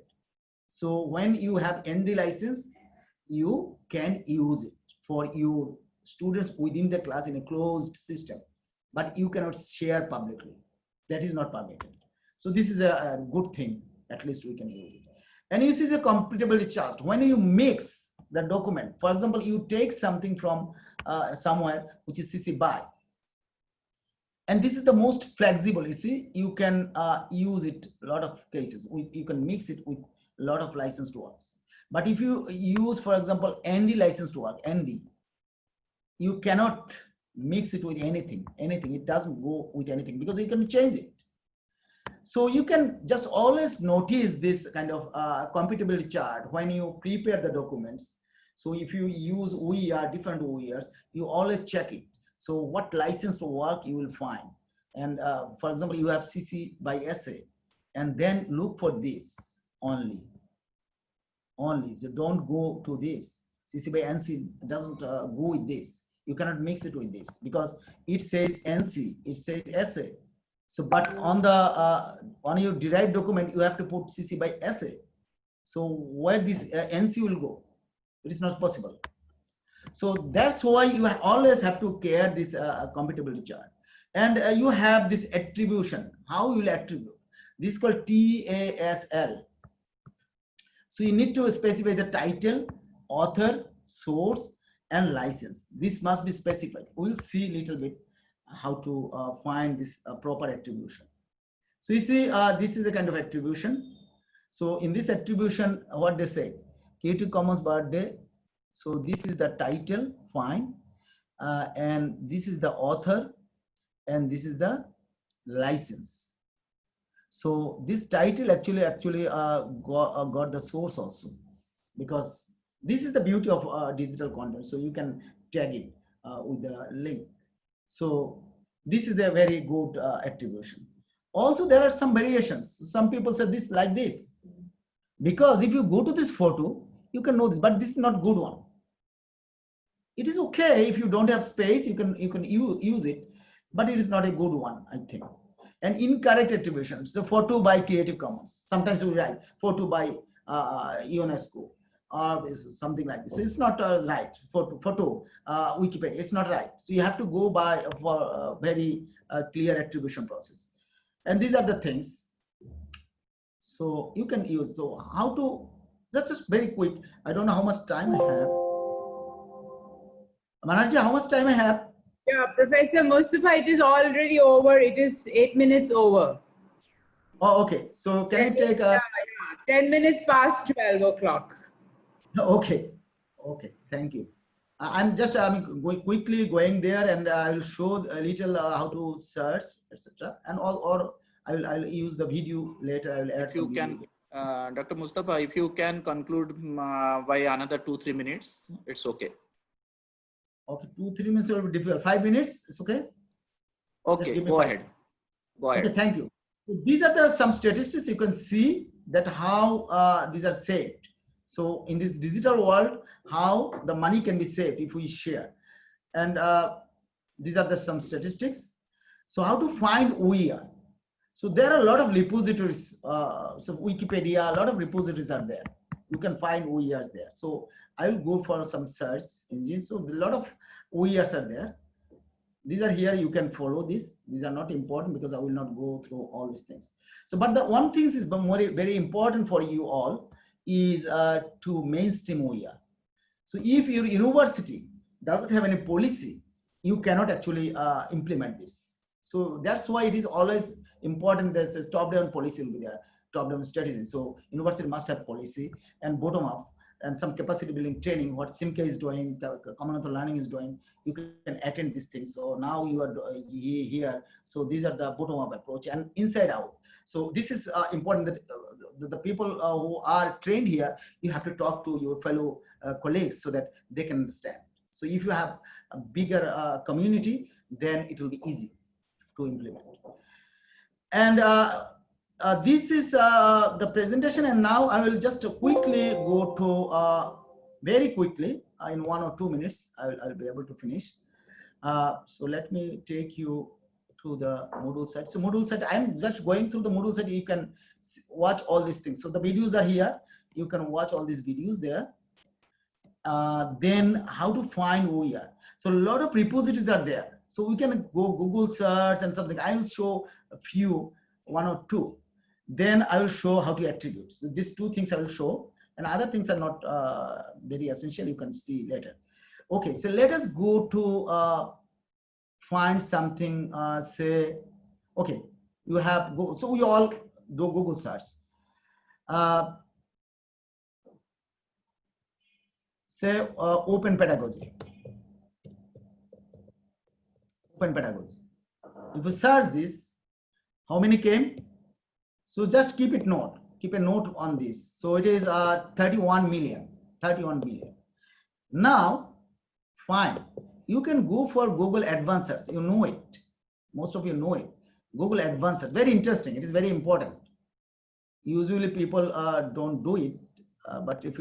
So when you have ND license, you can use it for your students within the class in a closed system, but you cannot share publicly. That is not permitted. So this is a good thing, at least we can use it. And you see the compatibility chart. When you mix the document, for example, you take something from somewhere which is CC BY, and this is the most flexible. You see, you can use it a lot of cases. You can mix it with a lot of licensed works. But if you use, for example, ND licensed work, ND, you cannot mix it with anything. It doesn't go with anything because you can change it. So you can just always notice this kind of compatibility chart when you prepare the documents. So if you use OER, different OERs, you always check it. So what licensed work you will find. And for example, you have CC BY SA, and then look for this only. only. So don't go to this. CC by NC doesn't go with this. You cannot mix it with this because it says NC, it says SA. So, but on the on your derived document, you have to put CC by SA. So where this NC will go? It is not possible. So that's why you always have to care this compatibility chart. And you have this attribution. How you will attribute? This is called TASL. So you need to specify the title, author, source, and license. This must be specified. We'll see a little bit how to find this proper attribution. So you see, this is a kind of attribution. So in this attribution, what they say, Creative Commons birthday. So this is the title, fine. And this is the author, and this is the license. So this title actually got the source also, because this is the beauty of digital content. So you can tag it with the link. So this is a very good attribution. Also, there are some variations. Some people say this like this, because if you go to this photo, you can know this, but this is not good one. It is okay if you don't have space, you can use it, but it is not a good one, I think. And incorrect attributions, the photo by Creative Commons. Sometimes we write photo by UNESCO or something like this. So it's not right. Photo Wikipedia, it's not right. So you have to go by for a very clear attribution process. And these are the things. So you can use. So how to? That's just very quick. I don't know how much time I have. Manarji, how much time I have?
Yeah, Professor Mustafa, it is already over. It is 8 minutes over.
Oh, okay. So can I take
10 minutes past 12 o'clock.
Okay. Okay. Thank you. I'm just quickly going there, and I will show a little how to search, etc. And or I'll use the video later. I will add.
If you can, Dr. Mustafa, if you can conclude by another 2-3 minutes, it's okay.
Okay, 2-3 minutes will be difficult. 5 minutes, it's okay?
Okay, go ahead. Go ahead.
Okay, thank you. So these are some statistics. You can see that how these are saved. So in this digital world, how the money can be saved if we share. And these are some statistics. So how to find OER. So there are a lot of repositories. So Wikipedia, a lot of repositories are there. You can find OERs there. So I will go for some search engines. So a lot of OERs are there. These are here. You can follow this. These are not important because I will not go through all these things. So, but the one thing is very important for you all is to mainstream OER. So if your university doesn't have any policy, you cannot actually implement this. So that's why it is always important that says top-down policy will be there, top-down strategy. So university must have policy, and bottom-up, and some capacity building training, what Cemca is doing, Commonwealth Learning is doing, you can attend these things. So now you are here. So these are the bottom-up approach and inside out. So this is important that the people who are trained here, you have to talk to your fellow colleagues so that they can understand. So if you have a bigger community, then it will be easy to implement. And this is the presentation, and now I will just quickly go to, very quickly, in 1 or 2 minutes, I'll be able to finish. So let me take you to the Moodle site. So Moodle site, I'm just going through the Moodle site. You can watch all these things. So the videos are here. You can watch all these videos there. Then how to find OER. So a lot of repositories are there. So we can go Google search and something. I will show a few, 1 or 2. Then I will show how to attribute. So these 2 things I will show, and other things are not very essential. You can see later. Okay, so let us go to find something. Say, okay, you have go. So we all do Google search. Say open pedagogy. Open pedagogy. If you search this, how many came? So just keep a note on this. So it is 31 million. Now, fine. You can go for Google Advanced Search. You know it. Most of you know it. Google Advanced Search. Very interesting. It is very important. Usually people don't do it. but if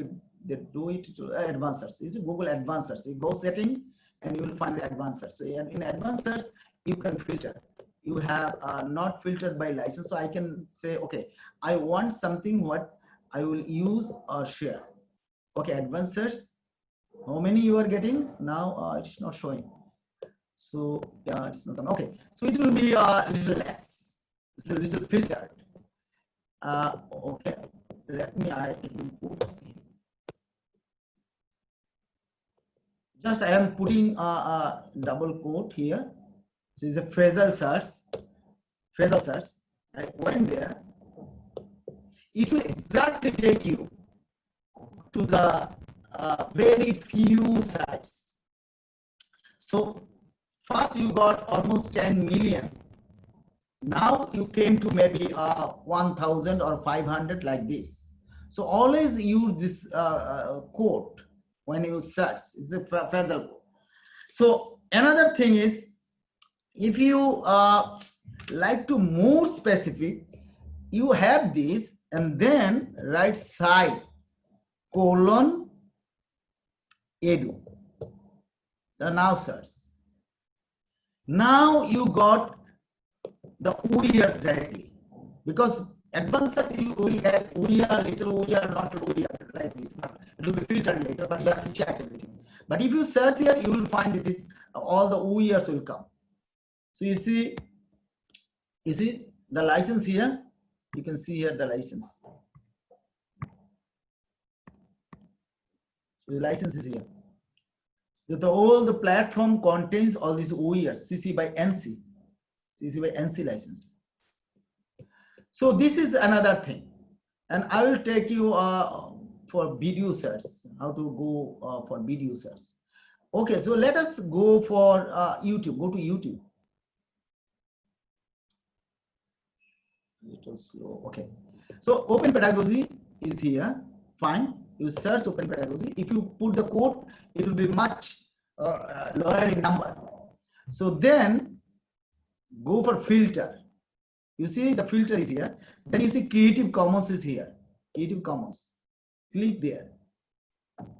they do it to advanced search, it's Google advanced search. You go setting and you will find the advanced search. So in advanced search, you can filter. You have not filtered by license. So I can say, okay, I want something what I will use or share. Okay, advanced search. How many you are getting now? It's not showing. So yeah, it's not okay. So it will be a little less. It's a little filtered. Okay, let me just I am putting a double quote here. This is a phrasal search. Phrasal search. I went there. It will exactly take you to the very few sites. So first you got almost 10 million. Now you came to maybe 1,000 or 500 like this. So always use this quote when you search. It's a phrasal quote. So another thing is, if you like to more specific, you have this and then right side colon edu. So now search. Now you got the OERs directly, because advanced search you will get OER, little OER, not OER like this. It will be filtered later, but you have to check everything. But if you search here, you will find it is all the OERs will come. So you see the license here. You can see here the license. So the license is here. So all the platform contains all these OERs, CC by NC. CC by NC license. So this is another thing, and I will take you for video search, how to go for video search. Okay, so let us go for YouTube. Go to YouTube. Little slow. Okay, so Open Pedagogy is here. Fine, you search Open Pedagogy. If you put the code, it will be much lower in number. So then go for filter. You see the filter is here. Then you see Creative Commons is here. Creative Commons. Click there.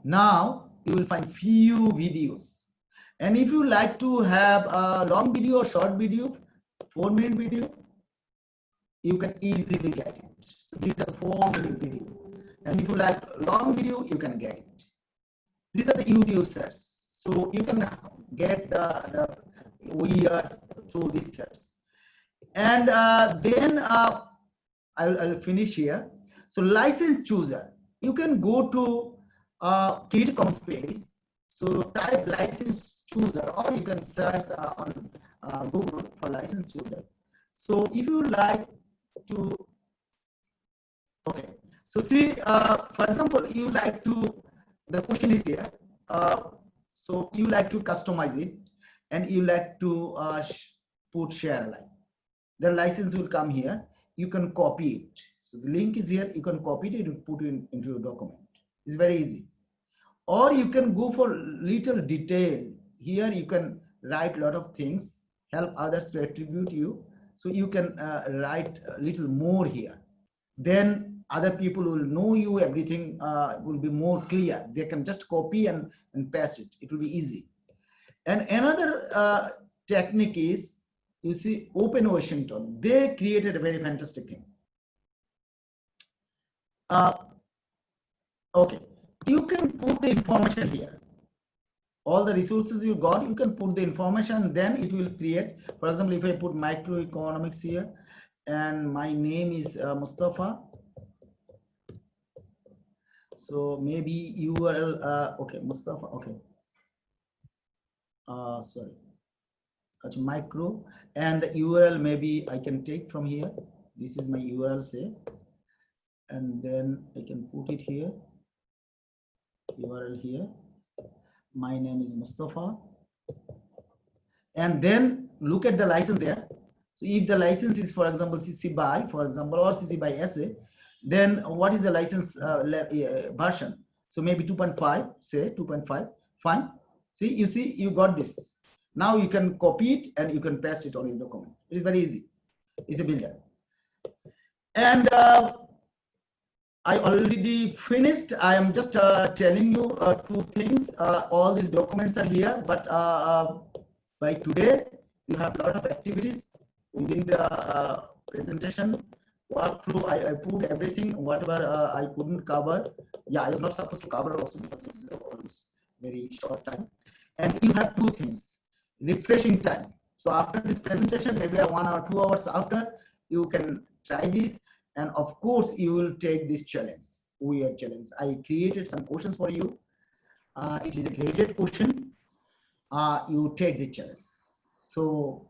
Now you will find few videos. And if you like to have a long video or short video, 4-minute video, you can easily get it. So this is a 4-minute video. And if you like long video, you can get it. These are the YouTube search. So you can get the OERs through this search. And then I'll finish here. So license chooser, you can go to Creative Commons page. So type license chooser, or you can search on Google for license chooser. So if you like to, okay. So see, for example, you like to, the question is here. So you like to customize it, and you like to put share alike. The license will come here. You can copy it. So the link is here. You can copy it and put it into your document. It's very easy. Or you can go for little detail. Here you can write a lot of things, help others to attribute you. So you can write a little more here. Then other people will know you, everything will be more clear. They can just copy and paste it. It will be easy. And another technique is, you see, Open Washington. They created a very fantastic thing. Okay, you can put the information here. All the resources you got, you can put the information, then it will create. For example, if I put microeconomics here, and my name is Mustafa. So maybe URL, okay, Mustafa, okay. Sorry, micro, and the URL maybe I can take from here. This is my URL, say, and then I can put it here. URL here. My name is Mustafa, and then look at the license there. So if the license is, for example, CC BY, for example, or CC BY SA, then what is the license version? So maybe 2.5, say 2.5, fine. See, you see, you got this. Now you can copy it and you can paste it on your document. It is very easy. It's a builder. And I already finished. I am just telling you two things. All these documents are here, but by today, you have a lot of activities within the presentation. Walkthrough, I put everything, whatever I couldn't cover. Yeah, I was not supposed to cover also because it's very short time. And you have two things, refreshing time. So after this presentation, maybe 1 or 2 hours after, you can try this. And of course, you will take this challenge, weird challenge. I created some questions for you. It is a graded question. You take the challenge. So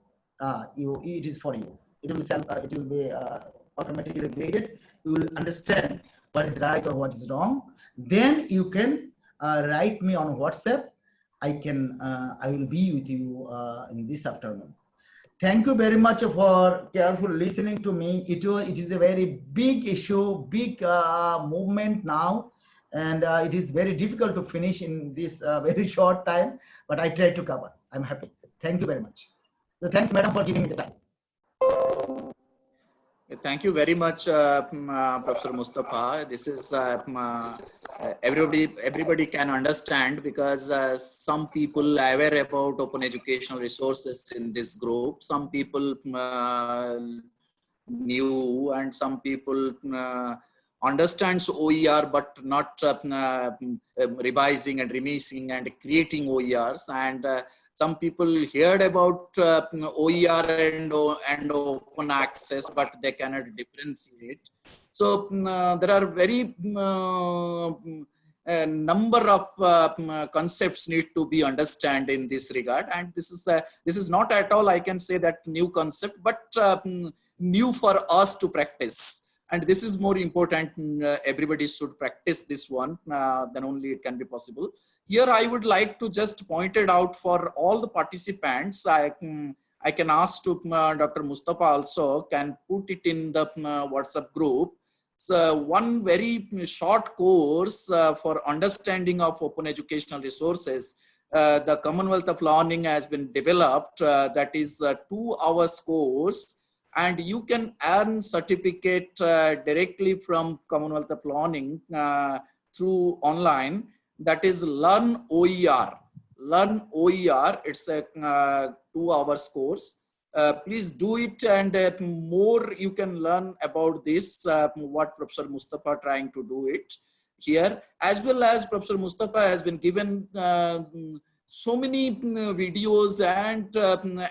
it is for you. It will be automatically graded. You will understand what is right or what is wrong. Then you can write me on WhatsApp. I will be with you in this afternoon. Thank you very much for careful listening to me. It is a very big issue, big movement now, and it is very difficult to finish in this very short time, but I tried to cover. I'm happy. Thank you very much. So thanks, madam, for giving me the time.
Thank you very much, Professor Mustafa. This is everybody can understand because some people are aware about open educational resources in this group. Some people new, and some people understands OER but not revising and remixing and creating OERs, and some people heard about OER and open access, but they cannot differentiate. So there are very number of concepts need to be understood in this regard, and this is not at all, I can say, that new concept, but new for us to practice. And this is more important. Everybody should practice this one, then only it can be possible. Here I would like to just point it out for all the participants. I can ask to Dr. Mustafa also can put it in the WhatsApp group. So one very short course for understanding of open educational resources. The Commonwealth of Learning has been developed. That is a 2 hours course, and you can earn certificate directly from Commonwealth of Learning through online. That is Learn OER. Learn OER. It's a 2 hours course. Please do it, and more you can learn about this, what Professor Mustafa trying to do it here, as well as Professor Mustafa has been given so many videos and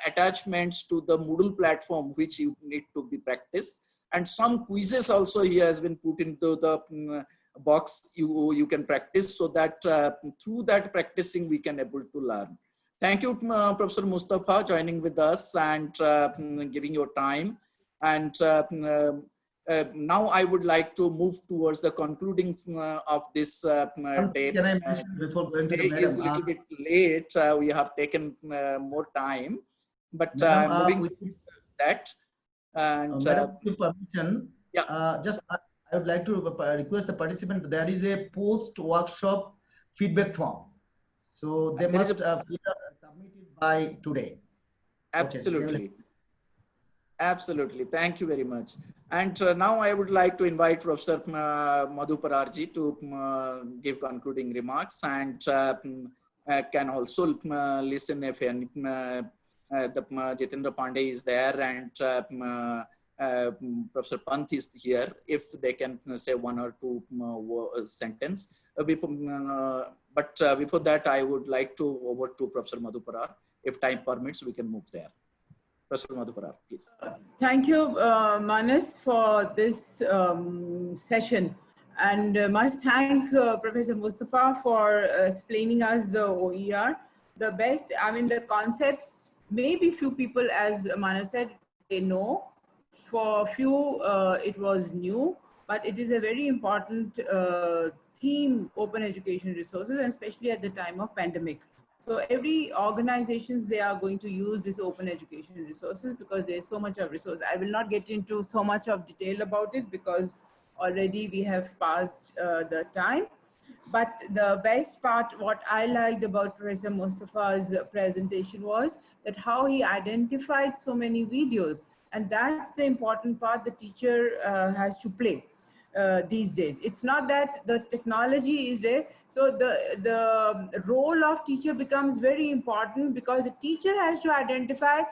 attachments to the Moodle platform, which you need to be practiced, and some quizzes also he has been put into the box you can practice, so that through that practicing we can able to learn. Thank you, Professor Mustafa, joining with us and giving your time. And now I would like to move towards the concluding of this day.
Can I mention before going to the
day is a little bit late. We have taken more time, but moving to that. And
with permission,
yeah,
just I would like to request the participant. There is a post-workshop feedback form, so they must submit it by today.
Absolutely.
Okay.
Absolutely. Thank you very much. And now I would like to invite Professor Madhupararji to give concluding remarks, and can also listen if any, Jitendra Pandey is there, and Professor Pant is here, if they can say 1 or 2 sentence. But before that, I would like to over to Professor Madhuparar. If time permits, we can move there. Professor Madhuparar, please.
Thank you, Manas, for this session. And must thank Professor Mustafa for explaining us the OER. The best, I mean, the concepts, maybe few people, as Manas said, they know. For few, it was new, but it is a very important theme, open education resources, and especially at the time of pandemic. So every organizations, they are going to use this open education resources because there's so much of resource. I will not get into so much of detail about it because already we have passed the time. But the best part, what I liked about Professor Mustafa's presentation was that how he identified so many videos. And that's the important part the teacher has to play. these days. It's not that the technology is there. So the role of teacher becomes very important, because the teacher has to identify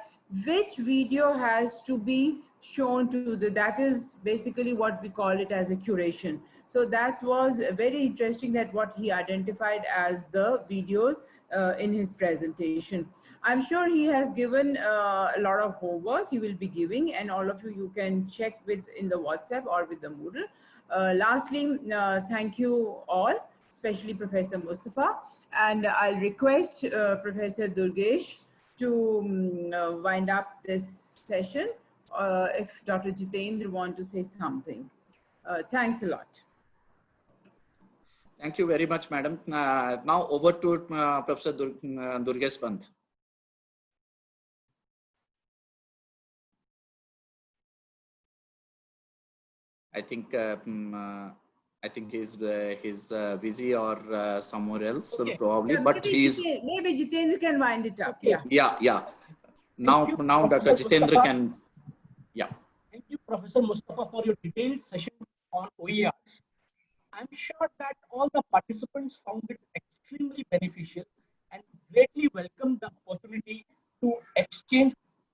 which video has to be shown to that is basically what we call it as a curation. So that was very interesting, that what he identified as the videos in his presentation. I'm sure he has given a lot of homework he will be giving, and all of you can check with in the WhatsApp or with the Moodle. Lastly, thank you all, especially Professor Mustafa, and I'll request Professor Durgesh to wind up this session, if Dr. Jitendra want to say something. Thanks a lot.
Thank you very much, madam. Now over to Professor Durgesh Pant. I think he's busy or somewhere else,
okay,
probably,
yeah,
but he's
maybe Jitendra can wind it up.
Okay.
Yeah.
Now Dr. Jitendra can. Yeah.
Thank you, Professor Mustafa, for your detailed session on OERs. I'm sure that all the participants found it extremely beneficial and greatly welcome the opportunity to exchange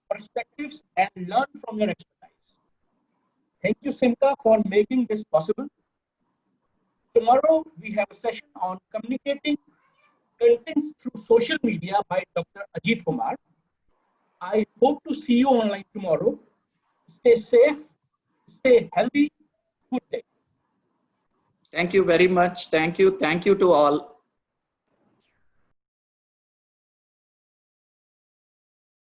perspectives and learn from your expertise. Thank you, Cemca, for making this possible. Tomorrow, we have a session on communicating contents through social media by Dr. Ajit Kumar. I hope to see you online tomorrow. Stay safe, stay healthy. Good day.
Thank you very much. Thank you to all.